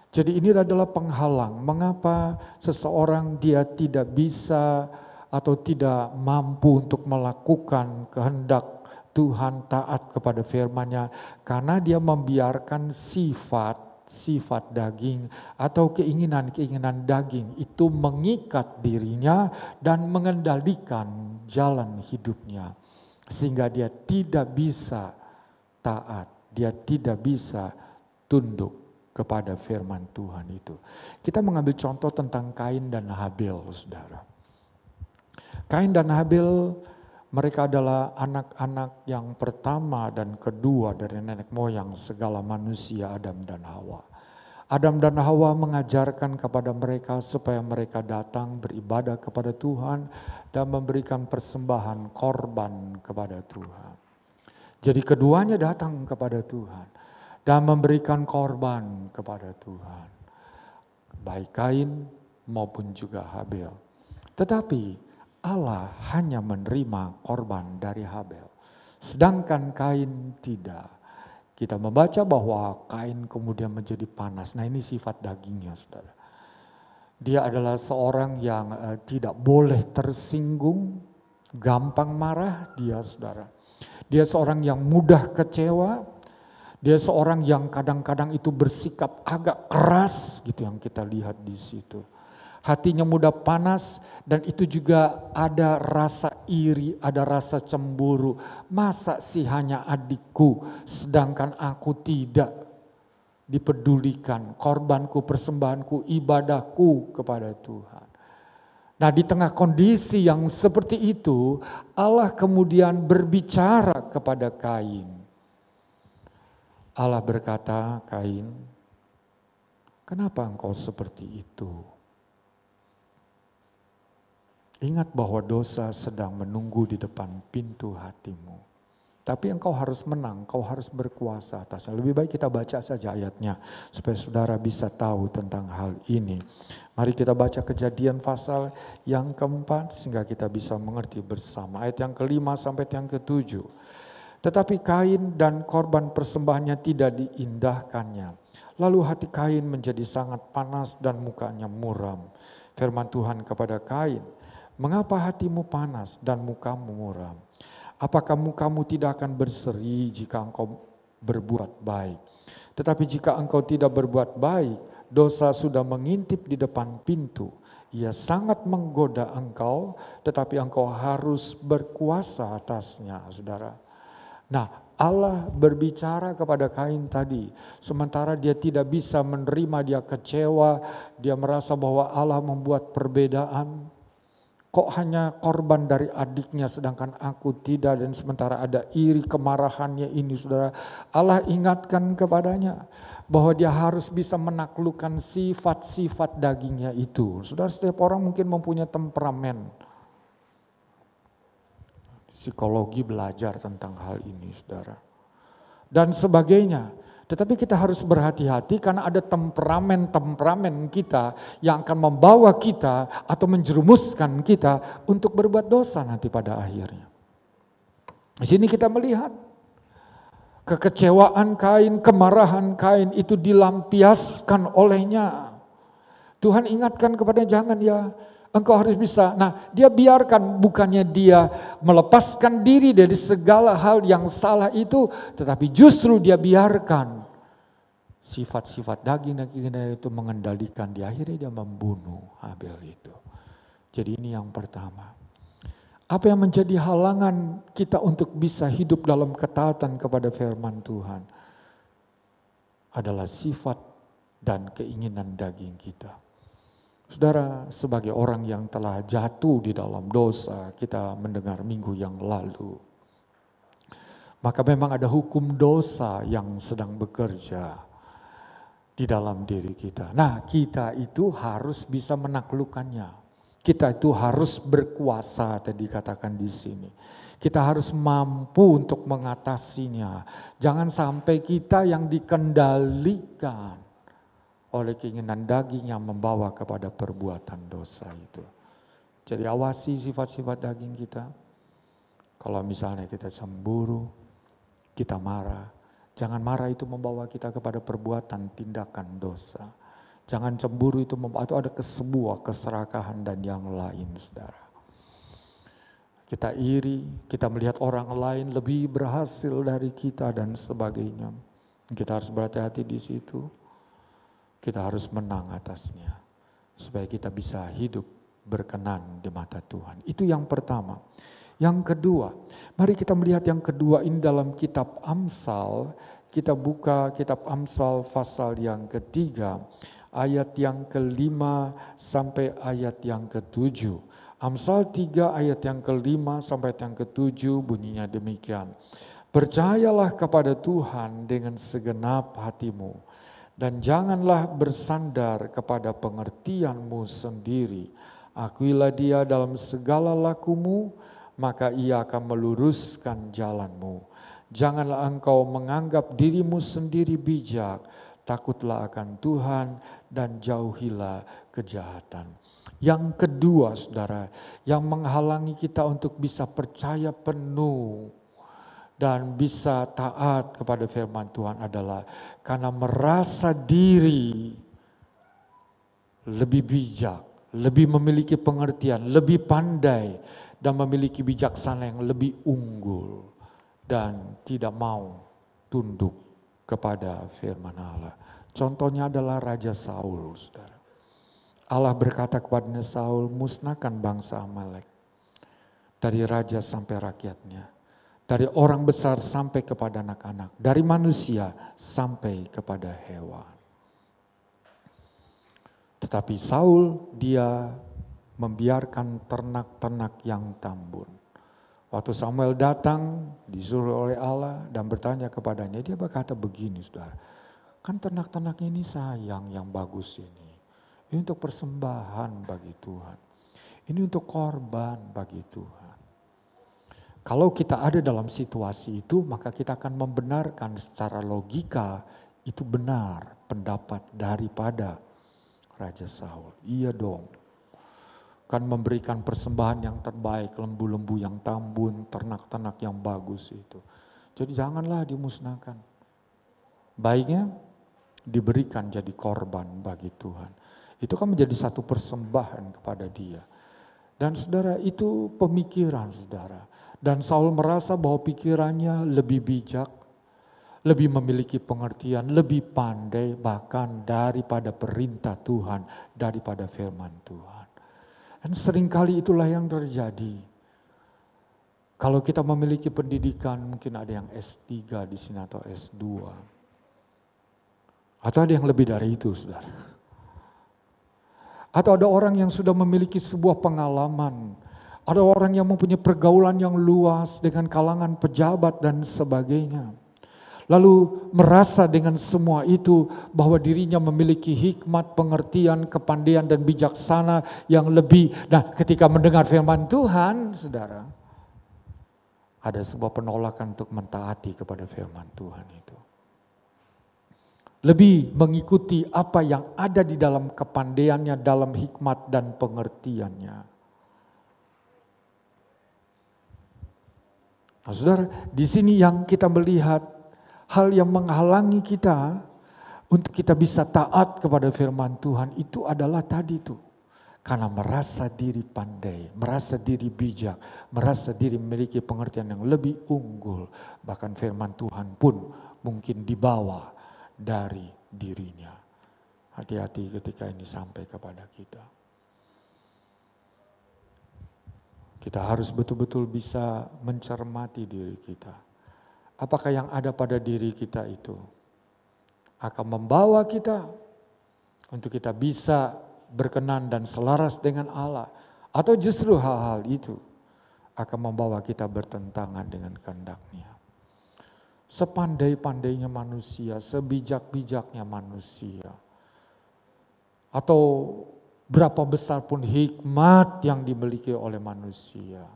Jadi ini adalah penghalang. Mengapa seseorang dia tidak bisa atau tidak mampu untuk melakukan kehendak Tuhan, taat kepada firman-Nya, karena dia membiarkan sifat daging atau keinginan daging itu mengikat dirinya dan mengendalikan jalan hidupnya. Sehingga dia tidak bisa taat, dia tidak bisa tunduk kepada firman Tuhan itu. Kita mengambil contoh tentang Kain dan Habil, saudara. Kain dan Habil, mereka adalah anak-anak yang pertama dan kedua dari nenek moyang segala manusia, Adam dan Hawa. Adam dan Hawa mengajarkan kepada mereka supaya mereka datang beribadah kepada Tuhan dan memberikan persembahan korban kepada Tuhan. Jadi keduanya datang kepada Tuhan dan memberikan korban kepada Tuhan. Baik Kain maupun juga Habil. Tetapi Allah hanya menerima korban dari Habil, sedangkan Kain tidak. Kita membaca bahwa Kain kemudian menjadi panas. Nah ini sifat dagingnya, saudara. Dia adalah seorang yang tidak boleh tersinggung, gampang marah dia, saudara. Dia seorang yang mudah kecewa, dia seorang yang kadang-kadang itu bersikap agak keras gitu yang kita lihat di situ. Hatinya mudah panas dan itu juga ada rasa iri, ada rasa cemburu. Masa sih hanya adikku sedangkan aku tidak dipedulikan. Korbanku, persembahanku, ibadahku kepada Tuhan. Nah di tengah kondisi yang seperti itu Allah kemudian berbicara kepada Kain. Allah berkata, Kain, kenapa engkau seperti itu? Ingat bahwa dosa sedang menunggu di depan pintu hatimu. Tapi engkau harus menang, engkau harus berkuasa atasnya. Lebih baik kita baca saja ayatnya supaya saudara bisa tahu tentang hal ini. Mari kita baca Kejadian pasal yang keempat sehingga kita bisa mengerti bersama. Ayat yang kelima sampai yang ketujuh. Tetapi Kain dan korban persembahannya tidak diindahkannya. Lalu hati Kain menjadi sangat panas dan mukanya muram. Firman Tuhan kepada Kain, mengapa hatimu panas dan mukamu muram? Apakah mukamu tidak akan berseri jika engkau berbuat baik? Tetapi jika engkau tidak berbuat baik, dosa sudah mengintip di depan pintu. Ia sangat menggoda engkau, tetapi engkau harus berkuasa atasnya, saudara. Nah, Allah berbicara kepada Kain tadi, sementara dia tidak bisa menerima, dia kecewa, dia merasa bahwa Allah membuat perbedaan. Kok hanya korban dari adiknya sedangkan aku tidak, dan sementara ada iri kemarahannya ini, saudara. Allah ingatkan kepadanya bahwa dia harus bisa menaklukkan sifat-sifat dagingnya itu. Saudara, setiap orang mungkin mempunyai temperamen. Psikologi belajar tentang hal ini, saudara. Dan sebagainya. Tetapi kita harus berhati-hati karena ada temperamen-temperamen kita yang akan membawa kita atau menjerumuskan kita untuk berbuat dosa nanti pada akhirnya. Di sini kita melihat kekecewaan Kain, kemarahan Kain itu dilampiaskan olehnya. Tuhan ingatkan kepada jangan ya, engkau harus bisa. Nah, dia biarkan, bukannya dia melepaskan diri dari segala hal yang salah itu, tetapi justru dia biarkan sifat-sifat daging itu mengendalikan dia. Akhirnya dia membunuh Habel itu. Jadi ini yang pertama. Apa yang menjadi halangan kita untuk bisa hidup dalam ketaatan kepada firman Tuhan adalah sifat dan keinginan daging kita. Saudara, sebagai orang yang telah jatuh di dalam dosa, kita mendengar minggu yang lalu, maka memang ada hukum dosa yang sedang bekerja di dalam diri kita. Nah, kita itu harus bisa menaklukkannya. Kita itu harus berkuasa, tadi dikatakan di sini. Kita harus mampu untuk mengatasinya. Jangan sampai kita yang dikendalikan oleh keinginan daging yang membawa kepada perbuatan dosa itu. Jadi awasi sifat-sifat daging kita. Kalau misalnya kita cemburu, kita marah. Jangan marah itu membawa kita kepada perbuatan tindakan dosa. Jangan cemburu itu membawa, atau ada sebuah keserakahan dan yang lain, saudara. Kita iri, kita melihat orang lain lebih berhasil dari kita dan sebagainya. Kita harus berhati-hati di situ. Kita harus menang atasnya supaya kita bisa hidup berkenan di mata Tuhan. Itu yang pertama. Yang kedua, mari kita melihat yang kedua ini dalam kitab Amsal. Kita buka kitab Amsal pasal yang ketiga, ayat yang kelima sampai ayat yang ketujuh. Amsal 3 ayat yang kelima sampai ayat yang ketujuh bunyinya demikian. Percayalah kepada Tuhan dengan segenap hatimu. Dan janganlah bersandar kepada pengertianmu sendiri. Akuilah dia dalam segala lakumu, maka ia akan meluruskan jalanmu. Janganlah engkau menganggap dirimu sendiri bijak, takutlah akan Tuhan dan jauhilah kejahatan. Yang kedua, saudara, yang menghalangi kita untuk bisa percaya penuh dan bisa taat kepada firman Tuhan adalah karena merasa diri lebih bijak, lebih memiliki pengertian, lebih pandai, dan memiliki bijaksana yang lebih unggul, dan tidak mau tunduk kepada firman Allah. Contohnya adalah Raja Saul, saudara. Allah berkata kepada Saul, musnahkan bangsa Amalek, dari raja sampai rakyatnya. Dari orang besar sampai kepada anak-anak. Dari manusia sampai kepada hewan. Tetapi Saul dia membiarkan ternak-ternak yang tambun. Waktu Samuel datang disuruh oleh Allah dan bertanya kepadanya. Dia berkata begini, saudara. Kan ternak-ternak ini sayang yang bagus ini. Ini untuk persembahan bagi Tuhan. Ini untuk korban bagi Tuhan. Kalau kita ada dalam situasi itu, maka kita akan membenarkan secara logika itu benar pendapat daripada Raja Saul. Iya dong, kan memberikan persembahan yang terbaik, lembu-lembu yang tambun, ternak-ternak yang bagus itu. Jadi janganlah dimusnahkan. Baiknya diberikan jadi korban bagi Tuhan. Itu kan menjadi satu persembahan kepada dia. Dan saudara, itu pemikiran saudara. Dan Saul merasa bahwa pikirannya lebih bijak, lebih memiliki pengertian, lebih pandai bahkan daripada perintah Tuhan, daripada firman Tuhan. Dan seringkali itulah yang terjadi. Kalau kita memiliki pendidikan, mungkin ada yang S3 di sini atau S2. Atau ada yang lebih dari itu, saudara. Atau ada orang yang sudah memiliki sebuah pengalaman. Ada orang yang mempunyai pergaulan yang luas dengan kalangan pejabat dan sebagainya. Lalu merasa dengan semua itu bahwa dirinya memiliki hikmat, pengertian, kepandaian dan bijaksana yang lebih. Nah, ketika mendengar firman Tuhan, saudara, ada sebuah penolakan untuk mentaati kepada firman Tuhan itu. lebih mengikuti apa yang ada di dalam kepandaiannya, dalam hikmat dan pengertiannya. Nah, saudara, di sini yang kita melihat hal yang menghalangi kita untuk kita bisa taat kepada firman Tuhan itu adalah tadi tuh. Karena merasa diri pandai, merasa diri bijak, merasa diri memiliki pengertian yang lebih unggul. Bahkan firman Tuhan pun mungkin dibawa dari dirinya. Hati-hati ketika ini sampai kepada kita. Kita harus betul-betul bisa mencermati diri kita. Apakah yang ada pada diri kita itu akan membawa kita untuk kita bisa berkenan dan selaras dengan Allah, atau justru hal-hal itu akan membawa kita bertentangan dengan kehendak-Nya. Sepandai-pandainya manusia, sebijak-bijaknya manusia, atau berapa besar pun hikmat yang dimiliki oleh manusia,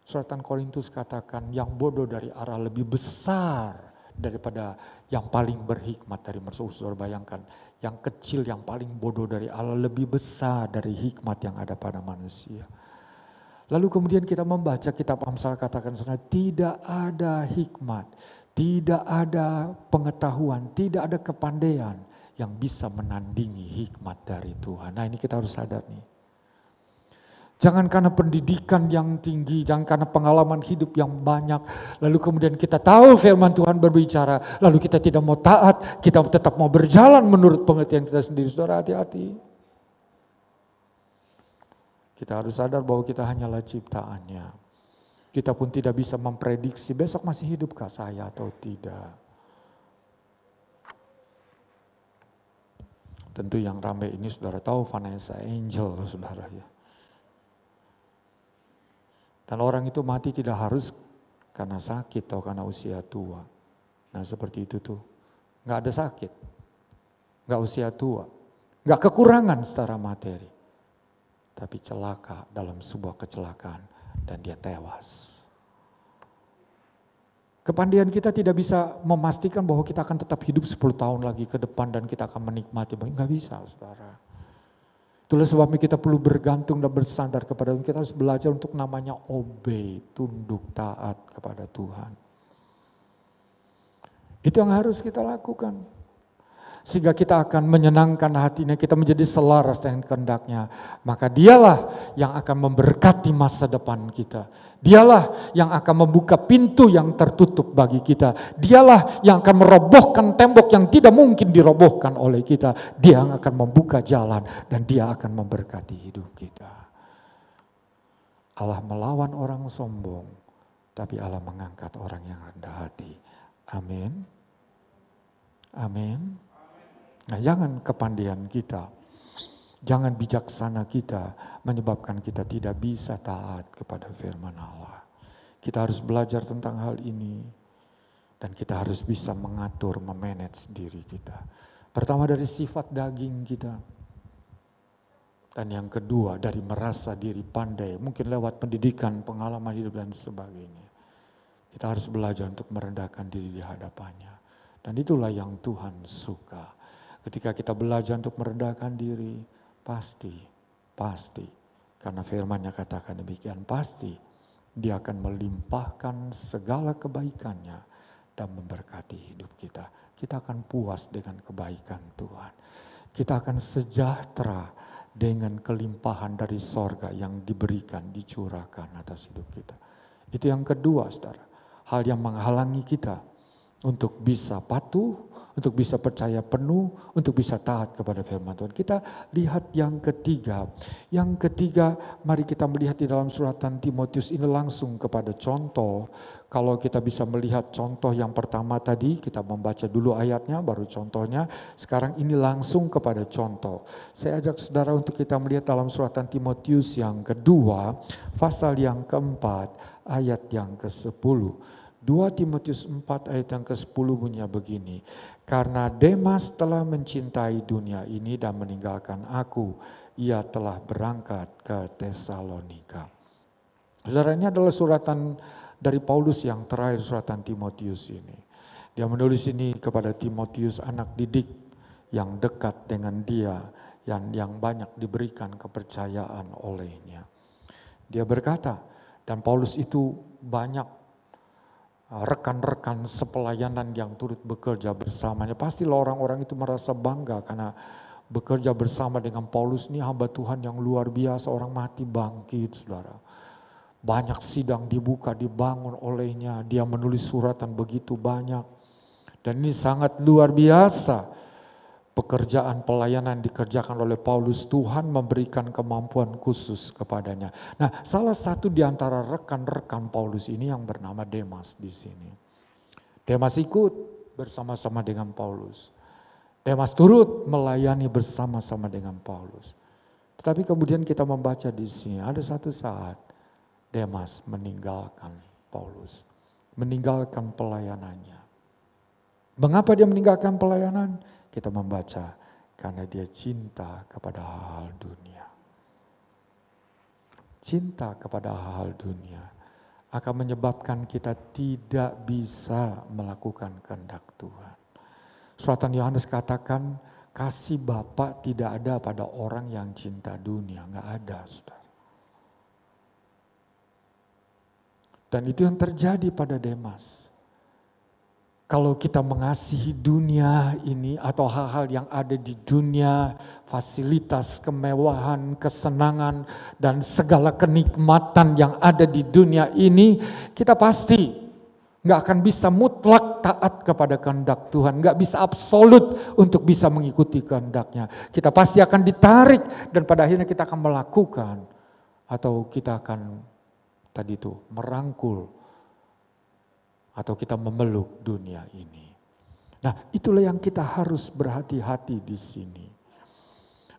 Suratan Korintus katakan yang bodoh dari arah lebih besar daripada yang paling berhikmat dari manusia. Saudara bayangkan, yang kecil yang paling bodoh dari Allah lebih besar dari hikmat yang ada pada manusia. Lalu kemudian kita membaca kitab Amsal katakan sana, tidak ada hikmat, tidak ada pengetahuan, tidak ada kepandaian yang bisa menandingi hikmat dari Tuhan. Nah, ini kita harus sadar nih. Jangan karena pendidikan yang tinggi, jangan karena pengalaman hidup yang banyak, lalu kemudian kita tahu firman Tuhan berbicara, lalu kita tidak mau taat, kita tetap mau berjalan menurut pengertian kita sendiri. Saudara, hati-hati. Kita harus sadar bahwa kita hanyalah ciptaannya. Kita pun tidak bisa memprediksi besok masih hidupkah saya atau tidak. Tentu yang ramai ini saudara tahu Vanessa Angel, saudara ya. Dan orang itu mati tidak harus karena sakit atau karena usia tua. Nah seperti itu tuh. Gak ada sakit. Gak usia tua. Gak kekurangan secara materi. Tapi celaka dalam sebuah kecelakaan. Dan dia tewas. Kepandaian kita tidak bisa memastikan bahwa kita akan tetap hidup 10 tahun lagi ke depan. Dan kita akan menikmati. Gak bisa saudara. Itulah sebabnya kita perlu bergantung dan bersandar kepada Tuhan. Kita harus belajar untuk namanya obey, tunduk, taat kepada Tuhan. Itu yang harus kita lakukan. Sehingga kita akan menyenangkan hatinya, kita menjadi selaras dengan kehendak-Nya. Maka dialah yang akan memberkati masa depan kita. Dialah yang akan membuka pintu yang tertutup bagi kita. Dialah yang akan merobohkan tembok yang tidak mungkin dirobohkan oleh kita. Dia yang akan membuka jalan dan Dia akan memberkati hidup kita. Allah melawan orang sombong, tapi Allah mengangkat orang yang rendah hati. Amin. Amin. Nah, jangan kepandaian kita, jangan bijaksana kita menyebabkan kita tidak bisa taat kepada firman Allah. Kita harus belajar tentang hal ini dan kita harus bisa mengatur, memanage diri kita. Pertama dari sifat daging kita. Dan yang kedua dari merasa diri pandai, mungkin lewat pendidikan, pengalaman hidup dan sebagainya. Kita harus belajar untuk merendahkan diri di hadapannya. Dan itulah yang Tuhan suka. Ketika kita belajar untuk merendahkan diri, pasti, karena firman-Nya katakan demikian, pasti Dia akan melimpahkan segala kebaikan-Nya dan memberkati hidup kita. Kita akan puas dengan kebaikan Tuhan. Kita akan sejahtera dengan kelimpahan dari sorga yang diberikan, dicurahkan atas hidup kita. Itu yang kedua, saudara. Hal yang menghalangi kita untuk bisa patuh, untuk bisa percaya penuh, untuk bisa taat kepada firman Tuhan. Kita lihat yang ketiga. Yang ketiga, mari kita melihat di dalam suratan Timotius ini langsung kepada contoh. Kalau kita bisa melihat contoh yang pertama tadi, kita membaca dulu ayatnya, baru contohnya. Sekarang ini langsung kepada contoh. Saya ajak saudara untuk kita melihat dalam suratan Timotius yang kedua, pasal yang keempat, ayat yang ke-10. 2 Timotius 4 ayat yang ke-10 bunyinya begini. Karena Demas telah mencintai dunia ini dan meninggalkan aku. Ia telah berangkat ke Tesalonika. Saudara, ini adalah suratan dari Paulus yang terakhir, suratan Timotius ini. Dia menulis ini kepada Timotius, anak didik yang dekat dengan dia, yang banyak diberikan kepercayaan olehnya. Dia berkata, dan Paulus itu banyak rekan-rekan sepelayanan yang turut bekerja bersamanya. Pastilah orang-orang itu merasa bangga karena bekerja bersama dengan Paulus ini hamba Tuhan yang luar biasa, orang mati bangkit, saudara. Banyak sidang dibuka, dibangun olehnya, dia menulis suratan begitu banyak. Dan ini sangat luar biasa. Pekerjaan pelayanan dikerjakan oleh Paulus, Tuhan memberikan kemampuan khusus kepadanya. Nah, salah satu di antara rekan-rekan Paulus ini yang bernama Demas di sini. Demas ikut bersama-sama dengan Paulus. Demas turut melayani bersama-sama dengan Paulus. Tetapi kemudian kita membaca di sini, ada satu saat Demas meninggalkan Paulus, meninggalkan pelayanannya. Mengapa dia meninggalkan pelayanan? Kita membaca, karena dia cinta kepada hal dunia. Cinta kepada hal dunia akan menyebabkan kita tidak bisa melakukan kehendak Tuhan. Suratan Yohanes katakan, kasih Bapa tidak ada pada orang yang cinta dunia. Enggak ada, saudara. Dan itu yang terjadi pada Demas. Kalau kita mengasihi dunia ini atau hal-hal yang ada di dunia, fasilitas, kemewahan, kesenangan, dan segala kenikmatan yang ada di dunia ini, kita pasti nggak akan bisa mutlak taat kepada kehendak Tuhan, nggak bisa absolut untuk bisa mengikuti kehendaknya. Kita pasti akan ditarik dan pada akhirnya kita akan melakukan atau kita akan tadi itu merangkul atau kita memeluk dunia ini. Nah, itulah yang kita harus berhati-hati di sini.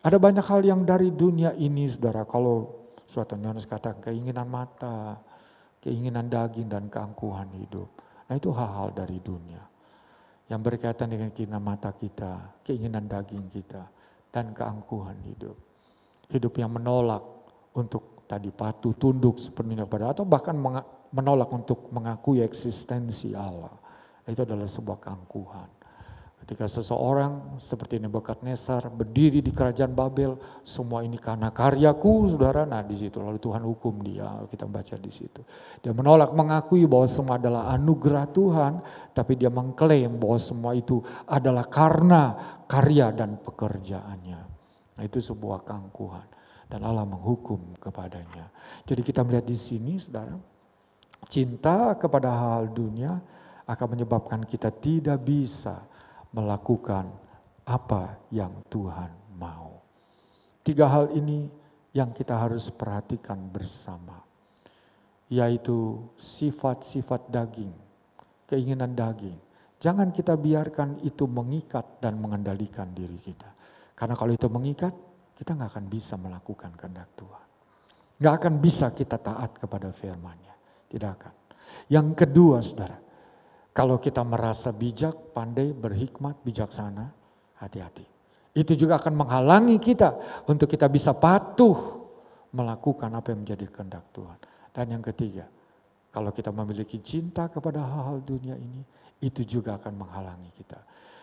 Ada banyak hal yang dari dunia ini, saudara. Kalau Suratan Yohanes katakan keinginan mata, keinginan daging dan keangkuhan hidup. Nah, itu hal-hal dari dunia yang berkaitan dengan keinginan mata kita, keinginan daging kita, dan keangkuhan hidup. Hidup yang menolak untuk tadi patuh, tunduk sepenuhnya kepada, atau bahkan menolak untuk mengakui eksistensi Allah. Itu adalah sebuah keangkuhan. Ketika seseorang seperti Nebukadnezar berdiri di kerajaan Babel, semua ini karena karyaku, saudara. Nah, di situ lalu Tuhan hukum dia. Kita baca di situ. Dia menolak mengakui bahwa semua adalah anugerah Tuhan, tapi dia mengklaim bahwa semua itu adalah karena karya dan pekerjaannya. Nah, itu sebuah keangkuhan dan Allah menghukum kepadanya. Jadi kita melihat di sini, saudara, cinta kepada hal dunia akan menyebabkan kita tidak bisa melakukan apa yang Tuhan mau. 3 hal ini yang kita harus perhatikan bersama, yaitu sifat-sifat daging, keinginan daging. Jangan kita biarkan itu mengikat dan mengendalikan diri kita. Karena kalau itu mengikat, kita gak akan bisa melakukan kehendak Tuhan. Gak akan bisa kita taat kepada firman-Nya. Tidak akan. Yang kedua, saudara, kalau kita merasa bijak, pandai, berhikmat, bijaksana, hati-hati. Itu juga akan menghalangi kita untuk kita bisa patuh melakukan apa yang menjadi kehendak Tuhan. Dan yang ketiga, kalau kita memiliki cinta kepada hal-hal dunia ini, itu juga akan menghalangi kita.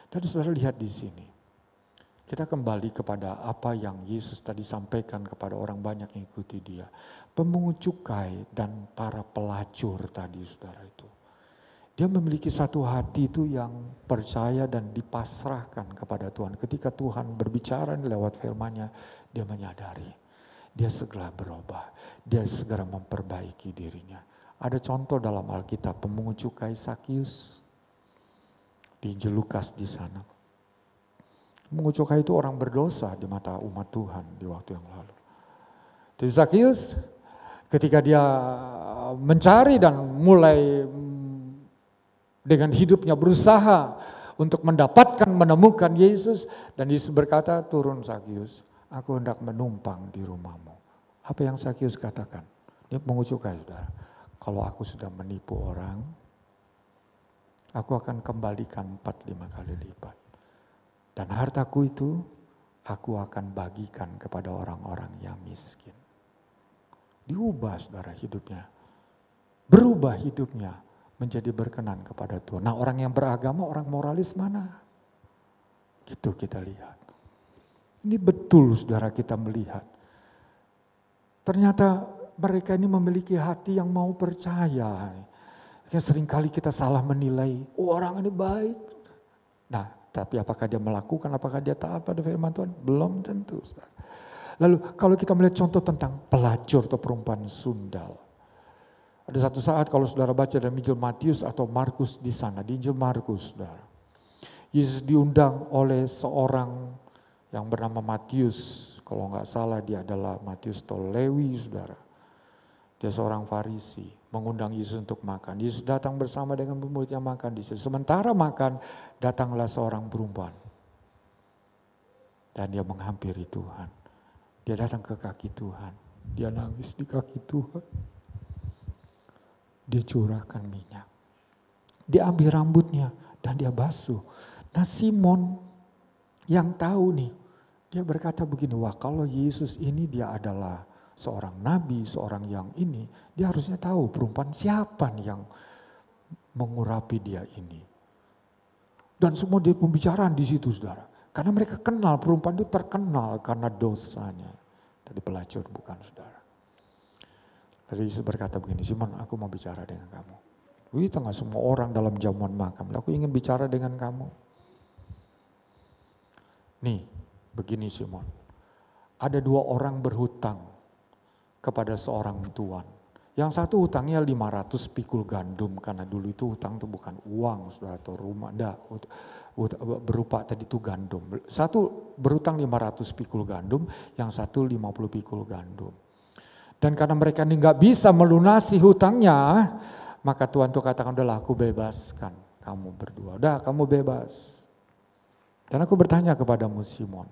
Dan saudara lihat di sini, kita kembali kepada apa yang Yesus tadi sampaikan kepada orang banyak yang ikuti dia. Pemungut cukai dan para pelacur tadi, saudara itu. Dia memiliki satu hati itu yang percaya dan dipasrahkan kepada Tuhan. Ketika Tuhan berbicara lewat firman-Nya, dia menyadari. Dia segera berubah. Dia segera memperbaiki dirinya. Ada contoh dalam Alkitab, pemungut cukai Zakius di Injil Lukas di sana. Pemungut cukai itu orang berdosa di mata umat Tuhan di waktu yang lalu. Jadi Zakius ketika dia mencari dan mulai dengan hidupnya berusaha untuk mendapatkan, menemukan Yesus. Dan Yesus berkata, turun Zakius, aku hendak menumpang di rumahmu. Apa yang Zakius katakan? Dia pemungut cukai, saudara. Kalau aku sudah menipu orang, aku akan kembalikan 4-5 kali lipat. Dan hartaku itu aku akan bagikan kepada orang-orang yang miskin. Diubah, saudara, hidupnya. Berubah hidupnya menjadi berkenan kepada Tuhan. Nah, orang yang beragama, orang moralis mana? Gitu kita lihat. Ini betul saudara kita melihat. Ternyata mereka ini memiliki hati yang mau percaya. Yang seringkali kita salah menilai, orang ini baik. Nah, tapi apakah dia melakukan, apakah dia taat pada firman Tuhan? Belum tentu. Saudara. Lalu kalau kita melihat contoh tentang pelacur atau perempuan sundal. Ada satu saat kalau saudara baca dalam Injil Matius atau Markus di sana, di Injil Markus saudara. Yesus diundang oleh seorang yang bernama Matius. Kalau nggak salah dia adalah Matius atau Lewi saudara. Dia seorang Farisi, mengundang Yesus untuk makan. Yesus datang bersama dengan murid-muridnya makan di situ. Sementara makan, datanglah seorang perempuan. Dan dia menghampiri Tuhan. Dia datang ke kaki Tuhan. Dia nangis di kaki Tuhan. Dia curahkan minyak. Dia ambil rambutnya dan dia basuh. Nah Simon yang tahu nih, dia berkata begini, wah kalau Yesus ini dia adalah seorang nabi, seorang yang ini, dia harusnya tahu perempuan siapa nih yang mengurapi dia ini. Dan semua dia pembicaraan di situ saudara. Karena mereka kenal, perempuan itu terkenal karena dosanya. Tadi pelacur bukan saudara. Lalu Yesus berkata begini, Simon aku mau bicara dengan kamu. Wih tengah semua orang dalam jamuan makan, aku ingin bicara dengan kamu. Nih begini Simon, ada 2 orang berhutang kepada seorang tuan. Yang satu hutangnya 500 pikul gandum, karena dulu itu hutang itu bukan uang saudara, atau rumah, enggak, berupa tadi itu gandum. Satu berhutang 500 pikul gandum, yang satu 50 pikul gandum. Dan karena mereka ini enggak bisa melunasi hutangnya, maka Tuhan tuh katakan, udahlah aku bebaskan kamu berdua, udah kamu bebas. Dan aku bertanya kepadamu Simon,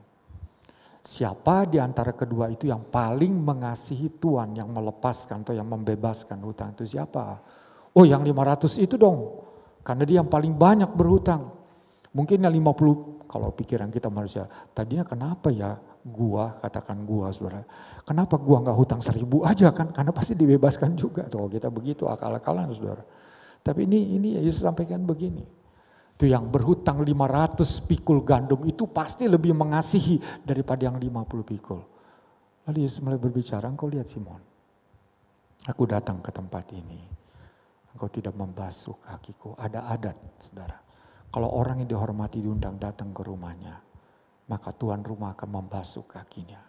siapa di antara kedua itu yang paling mengasihi Tuhan, yang melepaskan atau yang membebaskan hutang itu siapa? Oh yang 500 itu dong, karena dia yang paling banyak berhutang. Mungkin yang 50, kalau pikiran kita manusia, tadinya kenapa ya gua, katakan gua saudara, kenapa gua gak hutang 1000 aja kan, karena pasti dibebaskan juga. Tuh kita begitu akal-akalan saudara. Tapi ini Yesus sampaikan begini. Itu yang berhutang 500 pikul gandum itu pasti lebih mengasihi daripada yang 50 pikul. Lalu Yesus mulai berbicara, engkau lihat Simon, aku datang ke tempat ini, engkau tidak membasuh kakiku. Ada adat saudara, kalau orang yang dihormati diundang datang ke rumahnya, maka tuan rumah akan membasuh kakinya.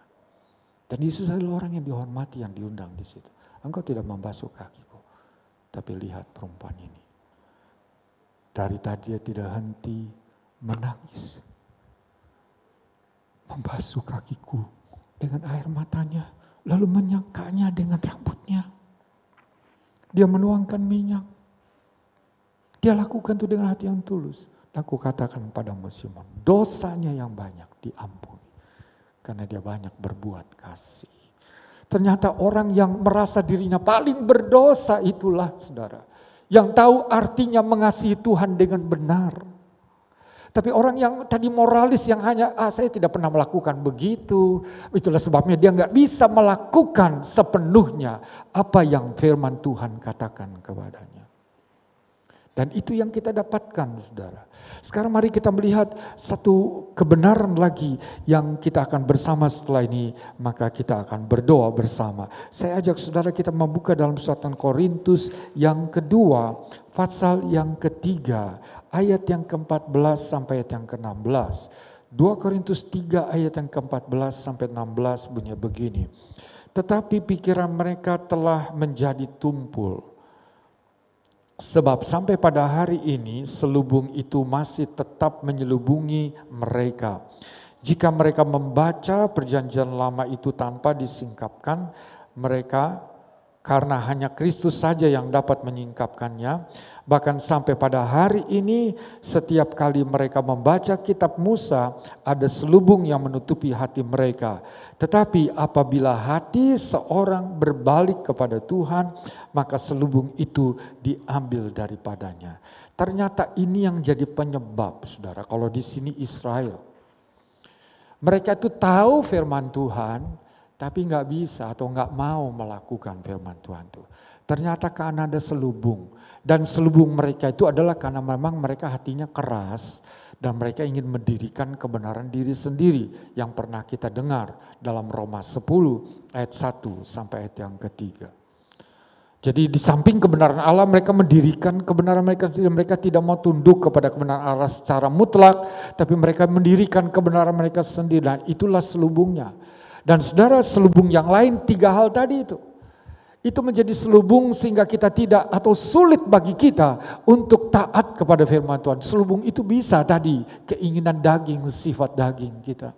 Dan Yesus adalah orang yang dihormati, yang diundang di situ. Engkau tidak membasuh kakiku, tapi lihat perempuan ini. Dari tadi dia tidak henti menangis. Membasuh kakiku dengan air matanya. Lalu menyangkanya dengan rambutnya. Dia menuangkan minyak. Dia lakukan itu dengan hati yang tulus. Aku katakan padamu Simon, dosanya yang banyak diampuni. Karena dia banyak berbuat kasih. Ternyata orang yang merasa dirinya paling berdosa itulah saudara. Yang tahu artinya mengasihi Tuhan dengan benar. Tapi orang yang tadi moralis yang hanya, saya tidak pernah melakukan begitu. Itulah sebabnya dia nggak bisa melakukan sepenuhnya apa yang firman Tuhan katakan kepadanya. Dan itu yang kita dapatkan saudara. Sekarang mari kita melihat satu kebenaran lagi yang kita akan bersama setelah ini. Maka kita akan berdoa bersama. Saya ajak saudara kita membuka dalam 1 Korintus yang kedua. Pasal yang ketiga. Ayat yang ke-14 sampai ayat yang ke-16. 2 Korintus 3 ayat yang ke-14 sampai 16 bunyi begini. Tetapi pikiran mereka telah menjadi tumpul. Sebab sampai pada hari ini selubung itu masih tetap menyelubungi mereka. Jika mereka membaca perjanjian lama itu tanpa disingkapkan, mereka karena hanya Kristus saja yang dapat menyingkapkannya. Bahkan sampai pada hari ini setiap kali mereka membaca kitab Musa ada selubung yang menutupi hati mereka. Tetapi apabila hati seorang berbalik kepada Tuhan, maka selubung itu diambil daripadanya. Ternyata ini yang jadi penyebab saudara, kalau di sini Israel. Mereka itu tahu firman Tuhan, tapi nggak bisa atau nggak mau melakukan firman Tuhan itu. Ternyata karena ada selubung. Dan selubung mereka itu adalah karena memang mereka hatinya keras. Dan mereka ingin mendirikan kebenaran diri sendiri. Yang pernah kita dengar dalam Roma 10 ayat 1 sampai ayat yang ketiga. Jadi di samping kebenaran Allah mereka mendirikan kebenaran mereka sendiri. Mereka tidak mau tunduk kepada kebenaran Allah secara mutlak. Tapi mereka mendirikan kebenaran mereka sendiri. Dan itulah selubungnya. Dan saudara, selubung yang lain 3 hal tadi itu. Itu menjadi selubung sehingga kita tidak atau sulit bagi kita untuk taat kepada firman Tuhan. Selubung itu bisa tadi keinginan daging, sifat daging kita.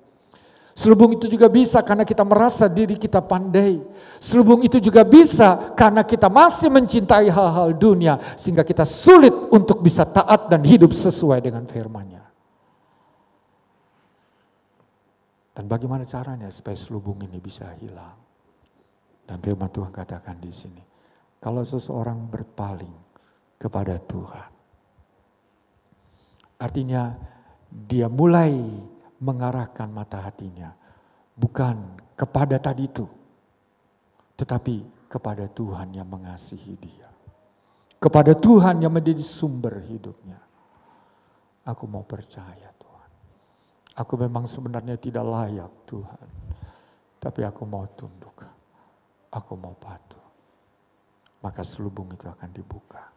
Selubung itu juga bisa karena kita merasa diri kita pandai. Selubung itu juga bisa karena kita masih mencintai hal-hal dunia sehingga kita sulit untuk bisa taat dan hidup sesuai dengan firman-Nya. Dan bagaimana caranya supaya selubung ini bisa hilang? Dan firman Tuhan katakan di sini, kalau seseorang berpaling kepada Tuhan, artinya dia mulai mengarahkan mata hatinya bukan kepada tadi itu, tetapi kepada Tuhan yang mengasihi dia, kepada Tuhan yang menjadi sumber hidupnya. Aku mau percaya Tuhan, aku memang sebenarnya tidak layak Tuhan, tapi aku mau tunduk. Aku mau patuh, maka selubung itu akan dibuka.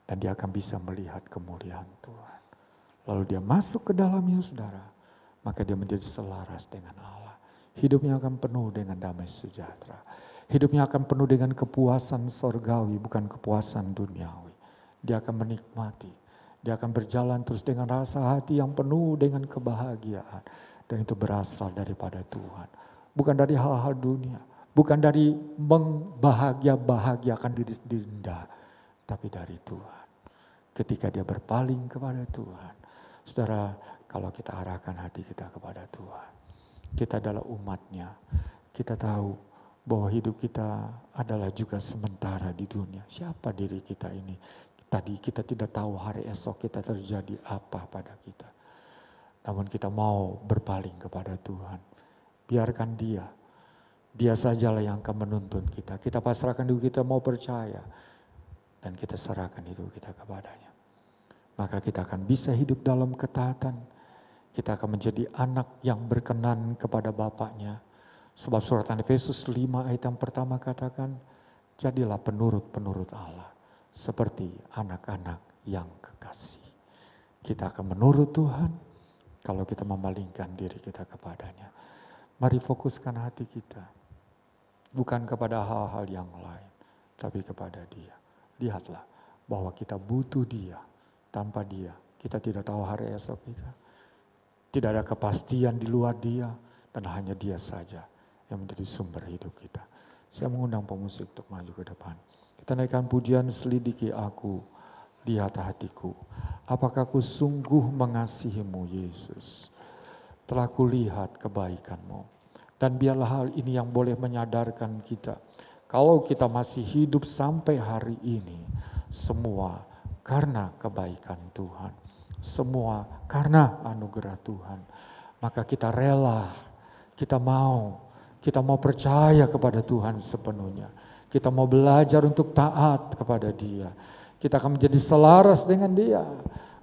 Dan dia akan bisa melihat kemuliaan Tuhan. Lalu dia masuk ke dalamnya saudara, maka dia menjadi selaras dengan Allah. Hidupnya akan penuh dengan damai sejahtera. Hidupnya akan penuh dengan kepuasan sorgawi, bukan kepuasan duniawi. Dia akan menikmati, dia akan berjalan terus dengan rasa hati yang penuh dengan kebahagiaan. Dan itu berasal daripada Tuhan. Bukan dari hal-hal dunia, bukan dari membahagiakan diri sendiri, tapi dari Tuhan. Ketika dia berpaling kepada Tuhan, saudara, kalau kita arahkan hati kita kepada Tuhan, kita adalah umat-Nya, kita tahu bahwa hidup kita adalah juga sementara di dunia. Siapa diri kita ini? Tadi kita tidak tahu hari esok kita terjadi apa pada kita. Namun kita mau berpaling kepada Tuhan. Biarkan dia sajalah yang akan menuntun kita. Kita pasrahkan hidup kita, mau percaya. Dan kita serahkan hidup kita kepadanya. Maka kita akan bisa hidup dalam ketaatan. Kita akan menjadi anak yang berkenan kepada Bapaknya. Sebab surat Efesus 5 ayat yang pertama katakan, jadilah penurut-penurut Allah. Seperti anak-anak yang kekasih. Kita akan menurut Tuhan kalau kita memalingkan diri kita kepadanya. Mari fokuskan hati kita, bukan kepada hal-hal yang lain, tapi kepada Dia. Lihatlah bahwa kita butuh Dia, tanpa Dia kita tidak tahu hari esok kita. Tidak ada kepastian di luar Dia, dan hanya Dia saja yang menjadi sumber hidup kita. Saya mengundang pemusik untuk maju ke depan. Kita naikkan pujian, selidiki aku, lihat hatiku. Apakah aku sungguh mengasihi-Mu Yesus? Telah kulihat kebaikan-Mu. Dan biarlah hal ini yang boleh menyadarkan kita. Kalau kita masih hidup sampai hari ini, semua karena kebaikan Tuhan. Semua karena anugerah Tuhan. Maka kita rela, kita mau percaya kepada Tuhan sepenuhnya. Kita mau belajar untuk taat kepada Dia. Kita akan menjadi selaras dengan Dia.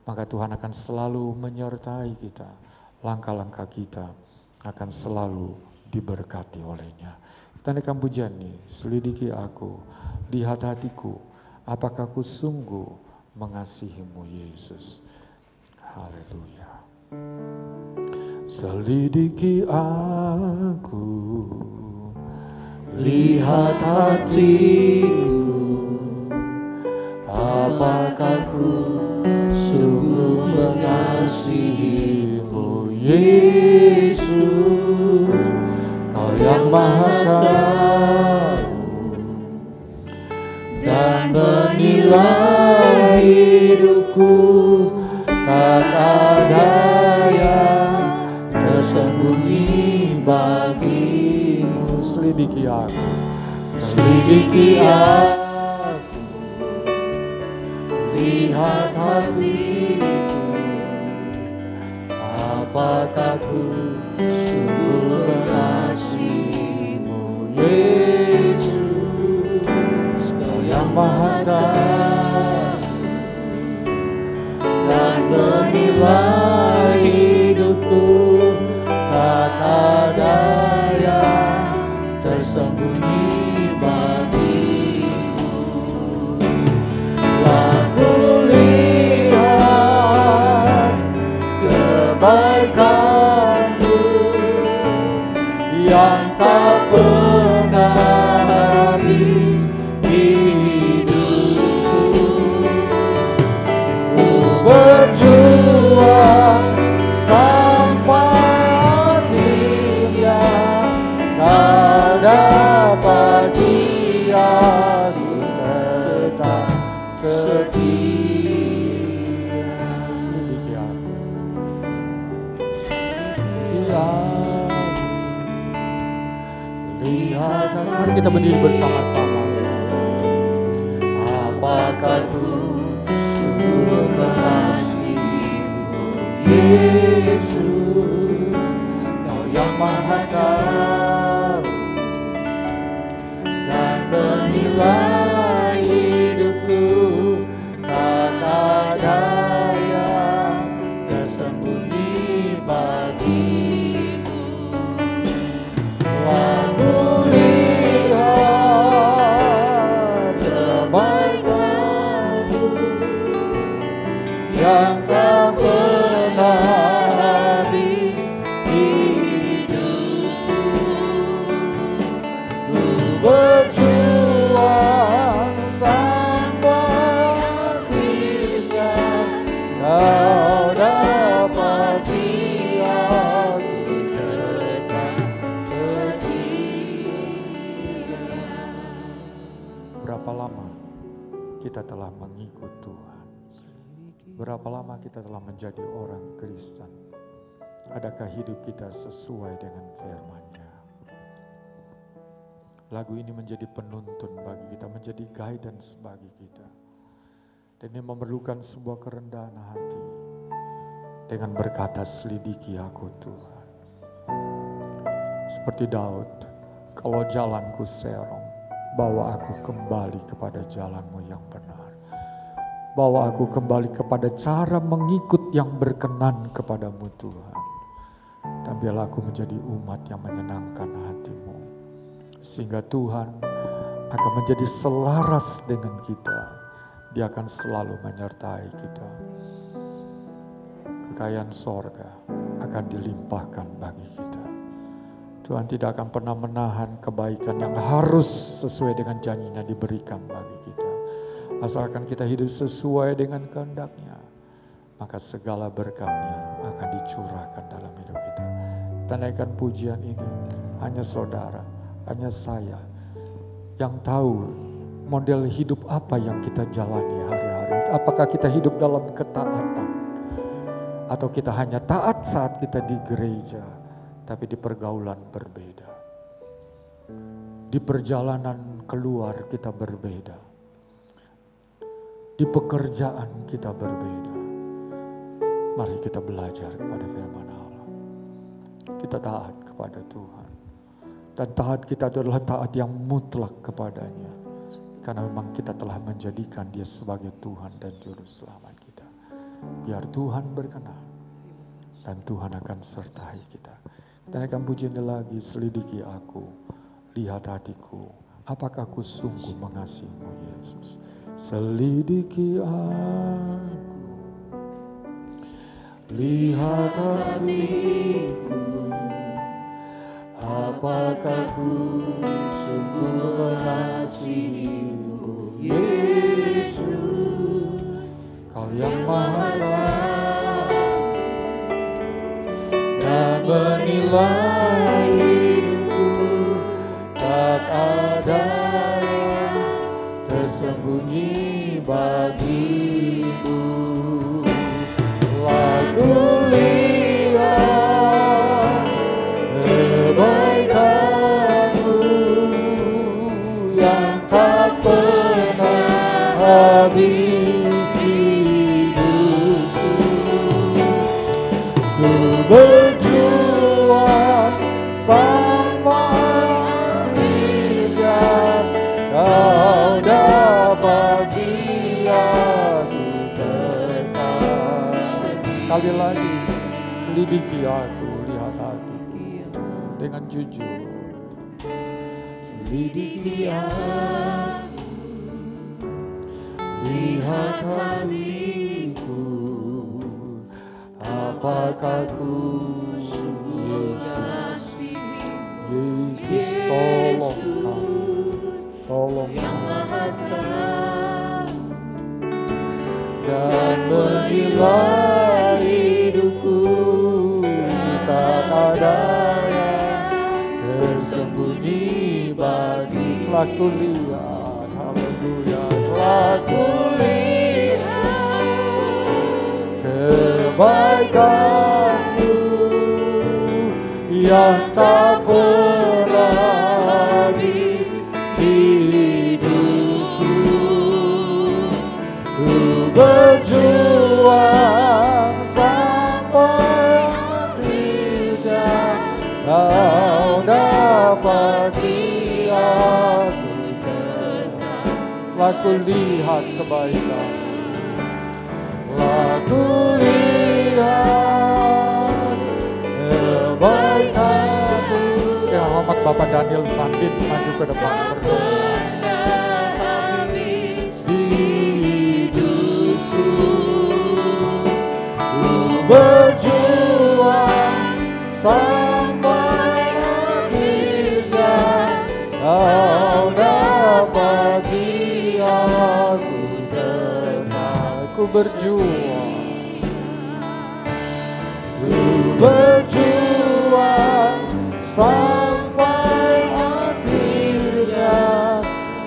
Maka Tuhan akan selalu menyertai kita. Langkah-langkah kita akan selalu diberkati oleh-Nya. Kita naikkan pujian nih, selidiki aku, lihat hatiku, apakah aku sungguh mengasihi-Mu Yesus. Haleluya. Selidiki aku, lihat hatiku, apakah aku sungguh mengasihi-Mu Yesus, Kau yang Maha Tahu dan menilai hidupku, tak ada yang tersembunyi bagi-Mu. Selidiki aku, selidiki aku, lihat hatiku, apakah ku sungguh mengasihi Yesus, Kau yang Maha Tahu dan menilai hidupku, tak ada yang tersembunyi bagimu. Aku lihat kebaikan-Mu yang tak pernah habis di hidupku. Ku berjuang sampai akhirnya Kau dapati aku tetap setia. Selidiki aku, lihat aku. Mari kita berdiri bersama-sama. Apakah ku sungguh mengasihi-Mu, Yesus, Kau yang Maha Tahu dan menilai hidupku, tak ada yang tersembunyi bagimu. Aku lihat kebaikan-Mu yang tak pernah habis di hidupku. Ku berjuang sampai akhirnya Kau dapati aku tetap setia. Berapa lama kita telah mengikut Tuhan? Berapa lama kita telah menjadi orang Kristen? Adakah hidup kita sesuai dengan firman-Nya? Lagu ini menjadi penuntun bagi kita, menjadi guidance bagi kita. Dan ini memerlukan sebuah kerendahan hati dengan berkata, selidiki aku Tuhan. Seperti Daud, kalau jalanku serong, bawa aku kembali kepada jalan-Mu yang benar. Bawa aku kembali kepada cara mengikut yang berkenan kepadamu Tuhan. Dan biarlah aku menjadi umat yang menyenangkan hati-Mu. Sehingga Tuhan akan menjadi selaras dengan kita. Dia akan selalu menyertai kita. Kekayaan sorga akan dilimpahkan bagi kita. Tuhan tidak akan pernah menahan kebaikan yang harus sesuai dengan janjinya diberikan bagi kita. Asalkan kita hidup sesuai dengan kehendak-Nya, maka segala berkat-Nya akan dicurahkan dalam hidup kita. Kita naikkan pujian ini, hanya saudara, hanya saya yang tahu model hidup apa yang kita jalani hari-hari. Apakah kita hidup dalam ketaatan, atau kita hanya taat saat kita di gereja, tapi di pergaulan berbeda. Di perjalanan keluar kita berbeda. Di pekerjaan kita berbeda. Mari kita belajar kepada firman Allah. Kita taat kepada Tuhan. Dan taat kita adalah taat yang mutlak kepadanya. Karena memang kita telah menjadikan Dia sebagai Tuhan dan Juru Selamat kita. Biar Tuhan berkenan. Dan Tuhan akan sertai kita. Dan akan pujian lagi, selidiki aku, lihat hatiku, apakah aku sungguh mengasihi-Mu Yesus. Selidiki aku, lihat hatiku, apakah ku sungguh mengasihi-Mu Yesus. Kau yang Maha Tahu dan menilai hidupku, tak ada yang tersembunyi bagimu. Aku lihat kebaikan-Mu yang tak pernah habis di hidupku. Ku berjuang sampai sekali lagi, selidiki aku, lihat hatiku dengan jujur. Selidiki aku, lihat hatiku, apakah ku Yesus, Yesus tolong kami, tolong dan menilai hidupku, tak ada yang tersembunyi bagi. Telah kulihat, haleluya, telah kulihat kebaikan-Mu yang tak pernah habis hidupku. Ku berjuang sampai akhirnya Kau dapati aku tenang. Telah kulihat kebaikan, telah kulihat kebaikan-Mu. Yang hormat Bapak Daniel Sandin maju ke depan berdoa. Hidupku ku berjuang sampai akhirnya Kau dapati aku tenang. Ku berjuang, ku berjuang sampai akhirnya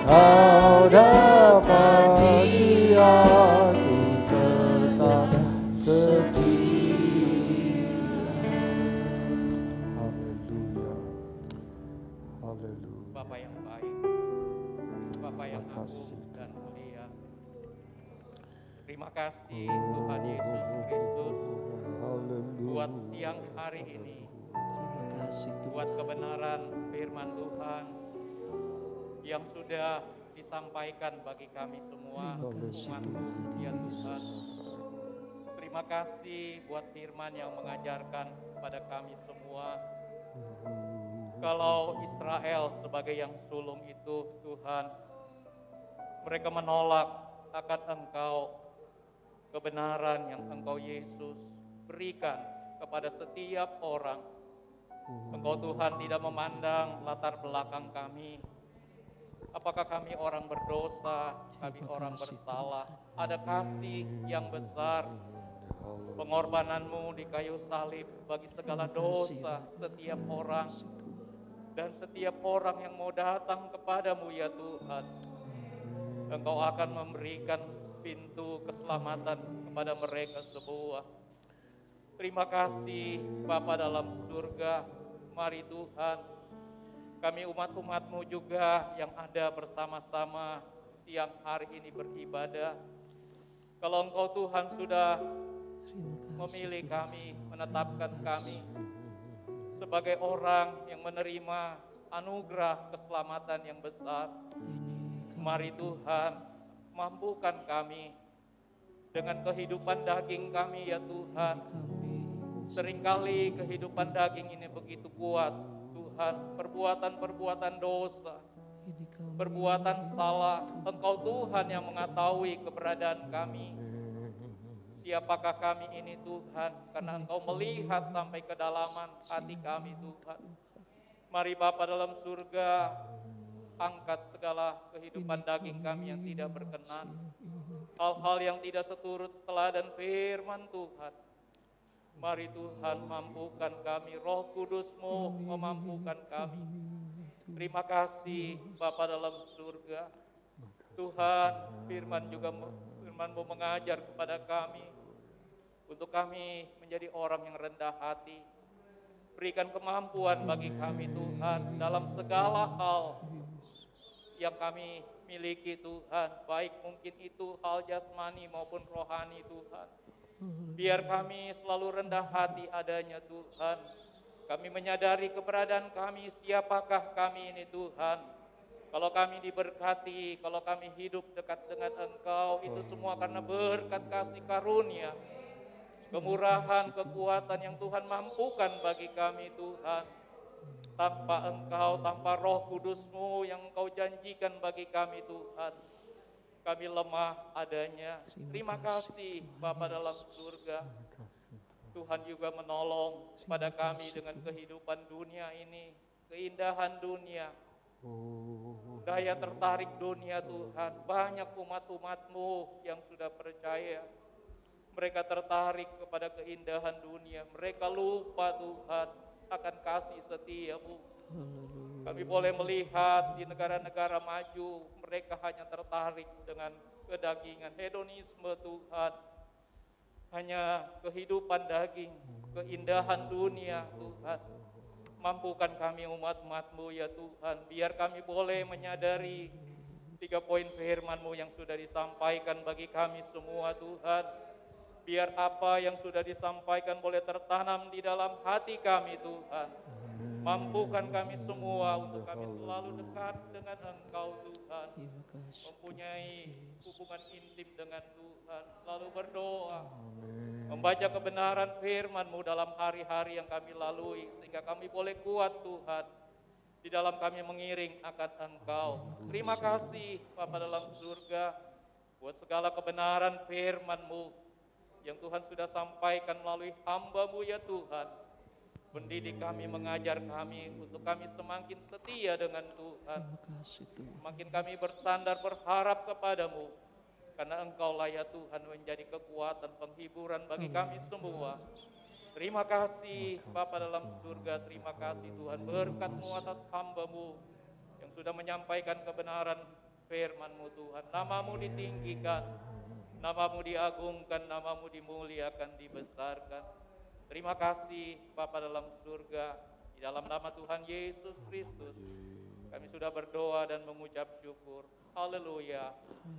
Kau dapati aku tetap setia. Haleluya, haleluya. Bapa yang baik, Bapa yang agung dan mulia. Terima kasih Tuhan Yesus Kristus buat siang hari ini, buat kebenaran firman Tuhan yang sudah disampaikan bagi kami semua umat-Mu ya Tuhan. Terima kasih buat firman yang mengajarkan kepada kami semua kalau Israel sebagai yang sulung itu Tuhan, mereka menolak akan Engkau, kebenaran yang Engkau Yesus berikan kepada setiap orang. Engkau Tuhan tidak memandang latar belakang kami, apakah kami orang berdosa, kami orang bersalah. Ada kasih yang besar, pengorbanan-Mu di kayu salib bagi segala dosa setiap orang. Dan setiap orang yang mau datang kepadamu ya Tuhan, Engkau akan memberikan pintu keselamatan kepada mereka semua. Terima kasih Bapa dalam surga. Mari Tuhan, kami umat-umat-Mu juga yang ada bersama-sama siang hari ini beribadah. Kalau Engkau Tuhan sudah memilih kami, menetapkan kami sebagai orang yang menerima anugerah keselamatan yang besar, mari Tuhan, mampukan kami dengan kehidupan daging kami ya Tuhan. Seringkali kehidupan daging ini begitu kuat Tuhan, perbuatan-perbuatan dosa, perbuatan salah. Engkau Tuhan yang mengetahui keberadaan kami. Siapakah kami ini Tuhan, karena Engkau melihat sampai kedalaman hati kami Tuhan. Mari Bapa dalam surga, angkat segala kehidupan daging kami yang tidak berkenan, hal-hal yang tidak seturut teladan firman Tuhan. Mari Tuhan, mampukan kami, Roh Kudus-Mu memampukan kami. Terima kasih Bapa dalam surga. Tuhan, firman-Mu mengajar kepada kami untuk kami menjadi orang yang rendah hati. Berikan kemampuan bagi kami Tuhan dalam segala hal yang kami miliki Tuhan, baik mungkin itu hal jasmani maupun rohani Tuhan. Biar kami selalu rendah hati adanya Tuhan. Kami menyadari keberadaan kami, siapakah kami ini Tuhan. Kalau kami diberkati, kalau kami hidup dekat dengan Engkau, itu semua karena berkat kasih karunia kemurahan, kekuatan yang Tuhan mampukan bagi kami Tuhan. Tanpa Engkau, tanpa Roh Kudus-Mu yang Engkau janjikan bagi kami Tuhan, kami lemah adanya. Terima kasih Bapa dalam surga. Tuhan juga menolong kepada kami dengan kehidupan dunia ini, keindahan dunia, daya tertarik dunia Tuhan. Banyak umat-umat-Mu yang sudah percaya, mereka tertarik kepada keindahan dunia. Mereka lupa Tuhan akan kasih setia-Mu. Kami boleh melihat di negara-negara maju, mereka hanya tertarik dengan kedagingan, hedonisme Tuhan. Hanya kehidupan daging, keindahan dunia Tuhan. Mampukan kami umat-umat-Mu ya Tuhan, biar kami boleh menyadari 3 poin firman-Mu yang sudah disampaikan bagi kami semua Tuhan. Biar apa yang sudah disampaikan boleh tertanam di dalam hati kami Tuhan. Mampukan kami semua untuk kami selalu dekat dengan Engkau Tuhan. Mempunyai hubungan intim dengan Tuhan. Selalu berdoa. Membaca kebenaran firman-Mu dalam hari-hari yang kami lalui. Sehingga kami boleh kuat Tuhan. Di dalam kami mengiring akan Engkau. Terima kasih Bapa dalam surga. Buat segala kebenaran firman-Mu yang Tuhan sudah sampaikan melalui hamba-Mu ya Tuhan. Mendidik kami, mengajar kami untuk kami semakin setia dengan Tuhan. Semakin kami bersandar berharap kepadamu. Karena Engkau-lah ya Tuhan menjadi kekuatan penghiburan bagi kami semua. Terima kasih Bapa dalam surga, terima kasih Tuhan. Berkat-Mu atas hamba-Mu yang sudah menyampaikan kebenaran firman-Mu Tuhan. Nama-Mu ditinggikan, Nama-Mu diagungkan, Nama-Mu dimuliakan, dibesarkan. Terima kasih Bapa dalam surga, di dalam nama Tuhan Yesus Kristus, kami sudah berdoa dan mengucap syukur. Haleluya.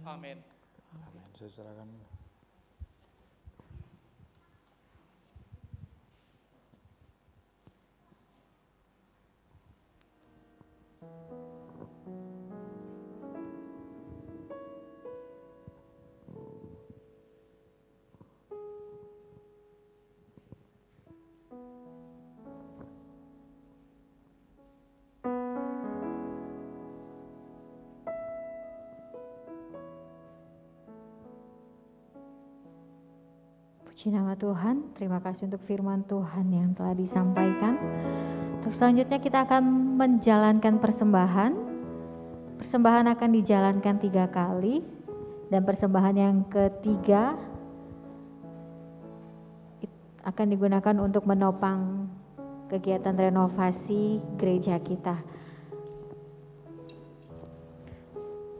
Amin. Amin. Saya serahkan. Puji nama Tuhan, terima kasih untuk firman Tuhan yang telah disampaikan. Untuk selanjutnya kita akan menjalankan persembahan. Persembahan akan dijalankan 3 kali. Dan persembahan yang ketiga akan digunakan untuk menopang kegiatan renovasi gereja kita.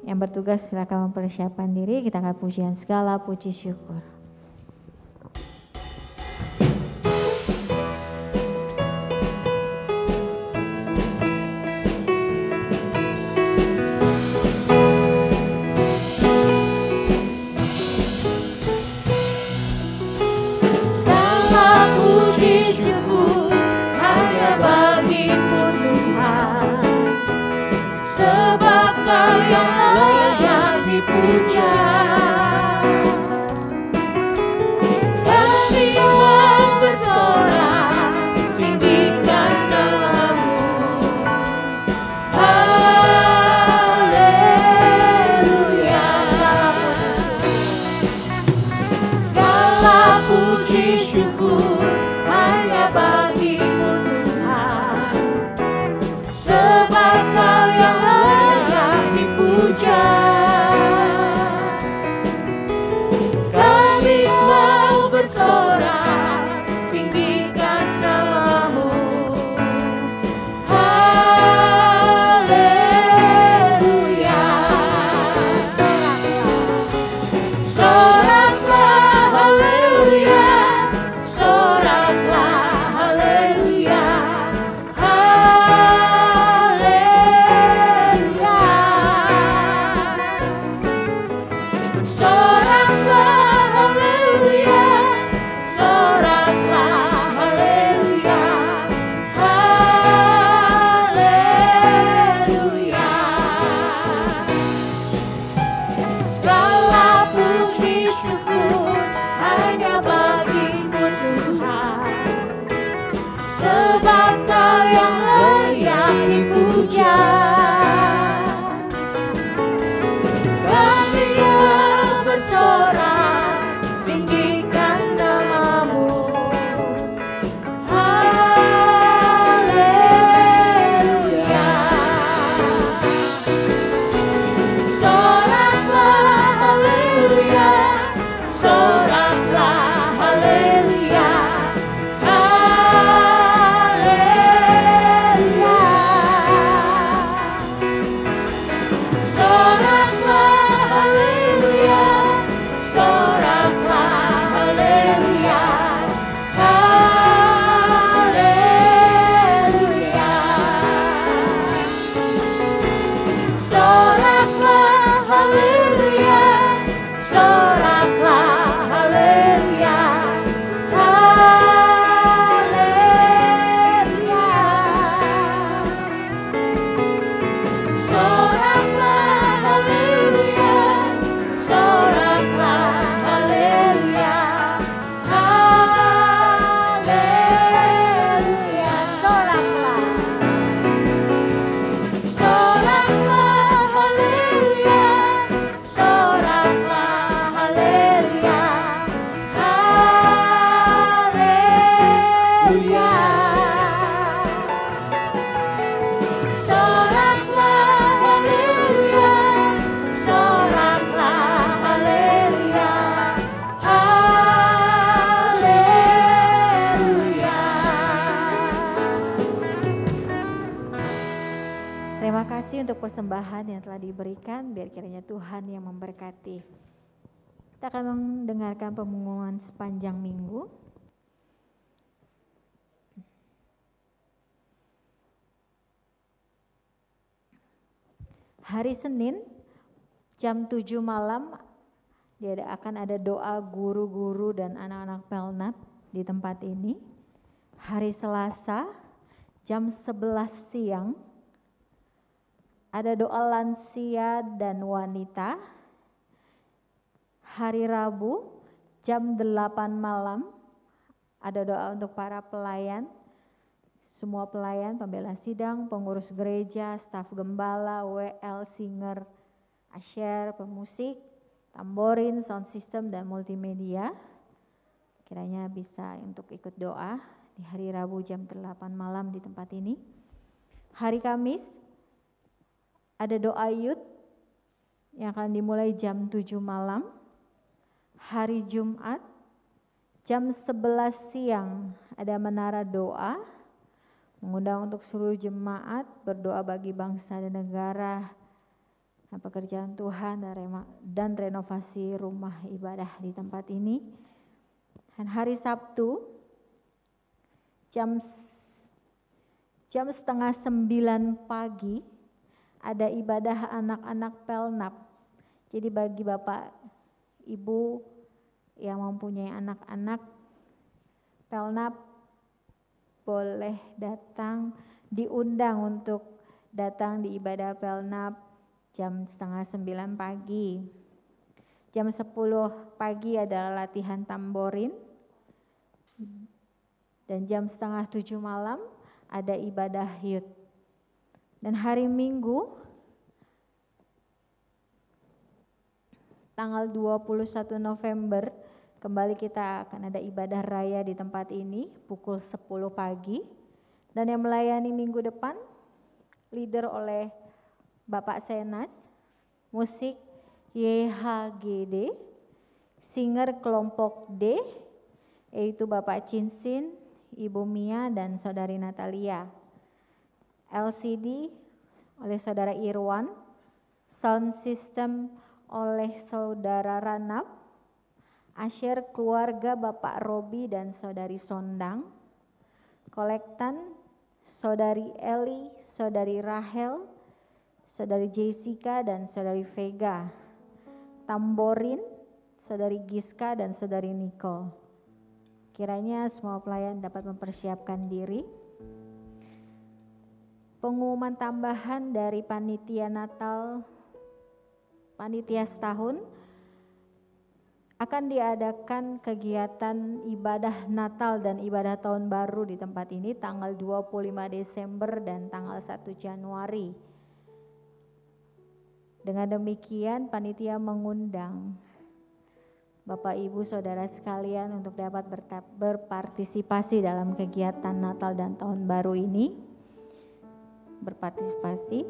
Yang bertugas silakan mempersiapkan diri, kita akan pujian segala puji syukur. Kau yang layak dipuja. persembahan yang telah diberikan, biar kiranya Tuhan yang memberkati. Kita akan mendengarkan pengumuman sepanjang minggu. Hari Senin jam 7 malam akan ada doa guru-guru dan anak-anak Pelnap di tempat ini. Hari Selasa jam 11 siang ada doa lansia dan wanita. Hari Rabu jam 8 malam ada doa untuk para pelayan. Semua pelayan, pembela sidang, pengurus gereja, staf gembala, WL, singer, asher, pemusik, tamborin, sound system, dan multimedia. Kiranya bisa untuk ikut doa di hari Rabu jam 8 malam di tempat ini. Hari Kamis ada doa youth yang akan dimulai jam 7 malam. Hari Jumat jam 11 siang ada menara doa, mengundang untuk seluruh jemaat berdoa bagi bangsa dan negara, dan pekerjaan Tuhan dan renovasi rumah ibadah di tempat ini. Dan hari Sabtu jam 8:30 pagi ada ibadah anak-anak Pelnap. Jadi bagi Bapak Ibu yang mempunyai anak-anak Pelnap boleh datang, diundang untuk datang di ibadah Pelnap jam 8:30 pagi. Jam 10 pagi adalah latihan tamborin. Dan jam 6:30 malam ada ibadah youth. Dan hari Minggu tanggal 21 November kembali kita akan ada ibadah raya di tempat ini pukul 10 pagi. Dan yang melayani minggu depan leader oleh Bapak Senas, musik YHGD, singer kelompok D yaitu Bapak Cinsin, Ibu Mia, dan Saudari Natalia. LCD oleh Saudara Irwan, sound system oleh Saudara Ranap, Asher keluarga Bapak Robi dan Saudari Sondang, kolektan Saudari Eli, Saudari Rahel, Saudari Jessica dan Saudari Vega, tamborin Saudari Giska dan Saudari Nicole. Kiranya semua pelayan dapat mempersiapkan diri. Pengumuman tambahan dari panitia Natal, panitia setahun, akan diadakan kegiatan ibadah Natal dan ibadah Tahun Baru di tempat ini tanggal 25 Desember dan tanggal 1 Januari. Dengan demikian panitia mengundang Bapak Ibu Saudara sekalian untuk dapat berpartisipasi dalam kegiatan Natal dan Tahun Baru ini. Berpartisipasi.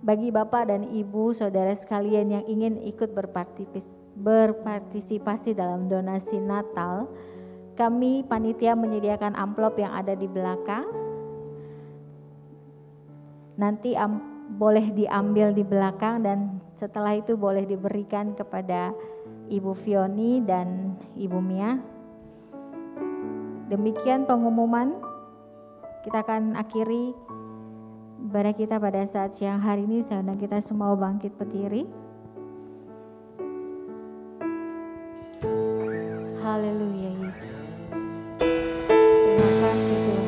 Bagi Bapak dan Ibu Saudara sekalian yang ingin ikut berpartisipasi dalam donasi Natal, kami panitia menyediakan amplop yang ada di belakang. Nanti boleh diambil di belakang dan setelah itu boleh diberikan kepada Ibu Fioni dan Ibu Mia. Demikian pengumuman, kita akan akhiri ibadah kita pada saat siang hari ini. Saya undang kita semua bangkit berdiri. Haleluya Yesus. Terima kasih Tuhan.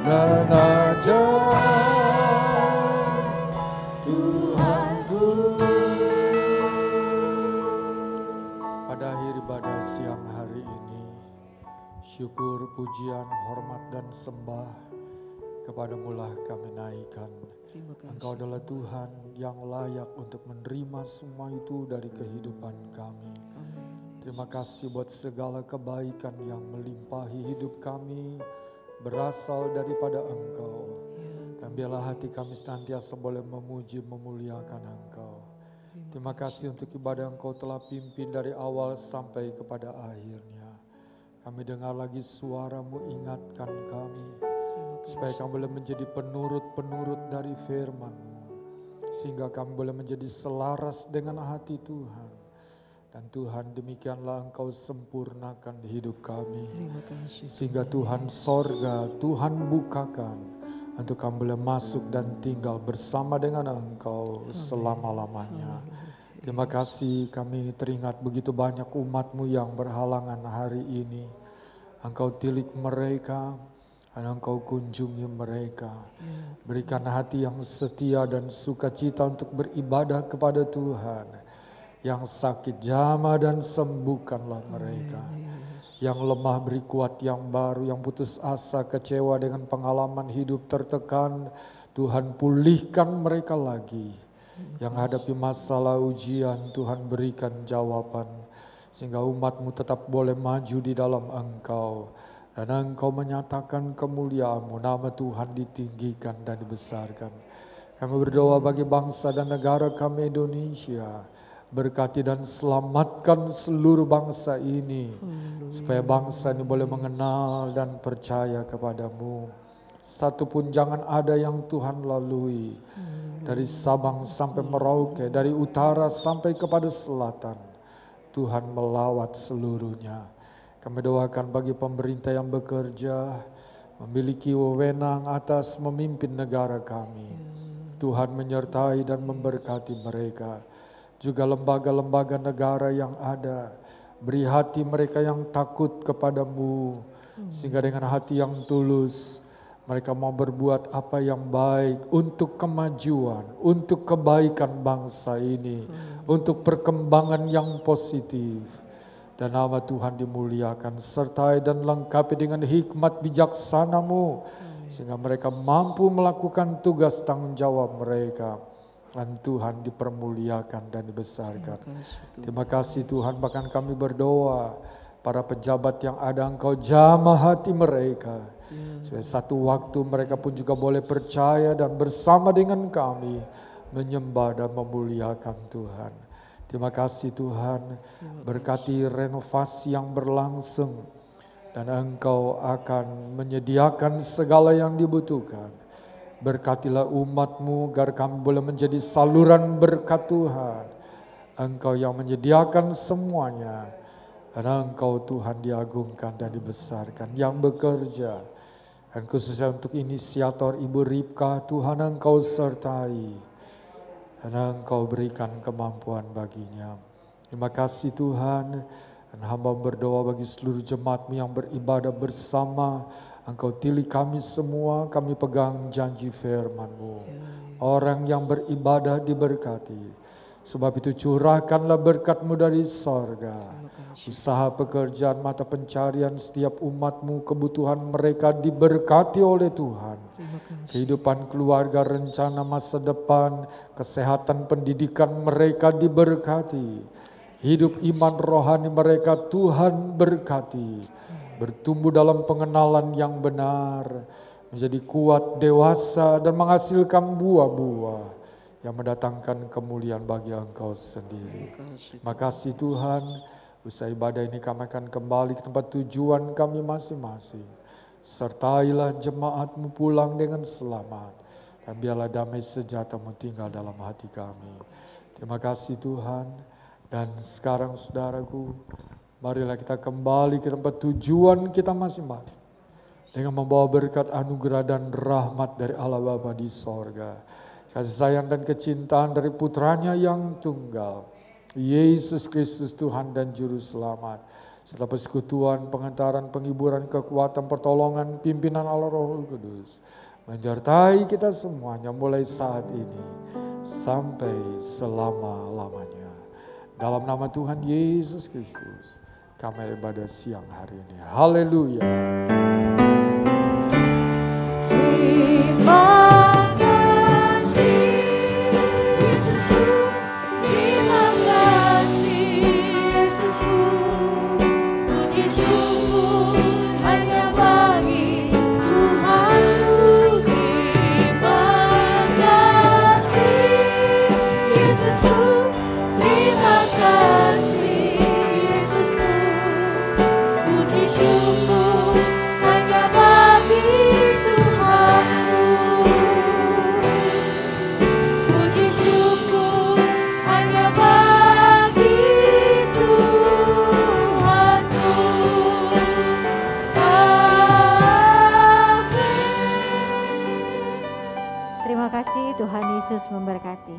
dan ajaib Tuhanku. Pada akhir ibadah siang hari ini, syukur, pujian, hormat dan sembah kepadamu-lah kami naikkan. Engkau adalah Tuhan yang layak untuk menerima semua itu dari kehidupan kami. Terima kasih buat segala kebaikan yang melimpahi hidup kami berasal daripada Engkau. Dan biarlah hati kami senantiasa boleh memuji, memuliakan Engkau. Terima kasih untuk ibadah Engkau telah pimpin dari awal sampai kepada akhirnya. Kami dengar lagi suara-Mu, ingatkan kami. Supaya kami boleh menjadi penurut-penurut dari firman-Mu. Sehingga kami boleh menjadi selaras dengan hati Tuhan. Dan Tuhan, demikianlah Engkau sempurnakan hidup kami. Sehingga Tuhan sorga, Tuhan bukakan. Untuk kami boleh masuk dan tinggal bersama dengan Engkau selama-lamanya. Terima kasih, kami teringat begitu banyak umat-Mu yang berhalangan hari ini. Engkau tilik mereka. Dan Engkau kunjungi mereka. Berikan hati yang setia dan sukacita untuk beribadah kepada Tuhan. Yang sakit jamah dan sembuhkanlah mereka. Yang lemah beri kuat yang baru. Yang putus asa, kecewa dengan pengalaman hidup tertekan. Tuhan pulihkan mereka lagi. Yang hadapi masalah ujian, Tuhan berikan jawaban. Sehingga umat-Mu tetap boleh maju di dalam Engkau. Dan Engkau menyatakan kemuliaan-Mu, nama Tuhan ditinggikan dan dibesarkan. Kami berdoa bagi bangsa dan negara kami Indonesia. Berkati dan selamatkan seluruh bangsa ini. Supaya bangsa ini boleh mengenal dan percaya kepada-Mu. Satupun jangan ada yang Tuhan lalui. Dari Sabang sampai Merauke, dari utara sampai kepada selatan. Tuhan melawat seluruhnya. Kami doakan bagi pemerintah yang bekerja, memiliki wewenang atas memimpin negara kami. Tuhan menyertai dan memberkati mereka. Juga lembaga-lembaga negara yang ada, beri hati mereka yang takut kepada-Mu. Sehingga dengan hati yang tulus, mereka mau berbuat apa yang baik untuk kemajuan, untuk kebaikan bangsa ini, untuk perkembangan yang positif. Dan nama Tuhan dimuliakan, sertai dan lengkapi dengan hikmat bijaksana-Mu. Sehingga mereka mampu melakukan tugas tanggung jawab mereka. Dan Tuhan dipermuliakan dan dibesarkan. Terima kasih Tuhan, bahkan kami berdoa. Para pejabat yang ada Engkau jamah hati mereka. Supaya satu waktu mereka pun juga boleh percaya dan bersama dengan kami. Menyembah dan memuliakan Tuhan. Terima kasih Tuhan, berkati renovasi yang berlangsung dan Engkau akan menyediakan segala yang dibutuhkan. Berkatilah umat-Mu agar kami boleh menjadi saluran berkat Tuhan. Engkau yang menyediakan semuanya dan Engkau Tuhan diagungkan dan dibesarkan. Yang bekerja dan khususnya untuk inisiator Ibu Ripka, Tuhan Engkau sertai. Dan Engkau berikan kemampuan baginya. Terima kasih Tuhan. Dan hamba berdoa bagi seluruh jemaat-Mu yang beribadah bersama. Engkau pilih kami semua, kami pegang janji firman-Mu. Orang yang beribadah diberkati. Sebab itu curahkanlah berkat-Mu dari sorga. Usaha pekerjaan, mata pencarian setiap umat-Mu, kebutuhan mereka diberkati oleh Tuhan. Kehidupan keluarga, rencana masa depan, kesehatan pendidikan mereka diberkati. Hidup iman rohani mereka Tuhan berkati. Bertumbuh dalam pengenalan yang benar. Menjadi kuat, dewasa dan menghasilkan buah-buah yang mendatangkan kemuliaan bagi Engkau sendiri. Terima kasih Tuhan. Usai ibadah ini kami akan kembali ke tempat tujuan kami masing-masing. Sertailah jemaat-Mu pulang dengan selamat. Dan biarlah damai sejahtera-Mu tinggal dalam hati kami. Terima kasih Tuhan. Dan sekarang saudaraku, marilah kita kembali ke tempat tujuan kita masing-masing. Dengan membawa berkat anugerah dan rahmat dari Allah Bapa di sorga. Kasih sayang dan kecintaan dari putranya yang tunggal. Yesus Kristus Tuhan dan Juru Selamat. Setelah persekutuan, pengentaran, penghiburan, kekuatan, pertolongan, pimpinan Allah Roh Kudus menyertai kita semuanya mulai saat ini sampai selama-lamanya. Dalam nama Tuhan Yesus Kristus, kami ibadah siang hari ini. Haleluya. Terima kasih, Tuhan Yesus memberkati.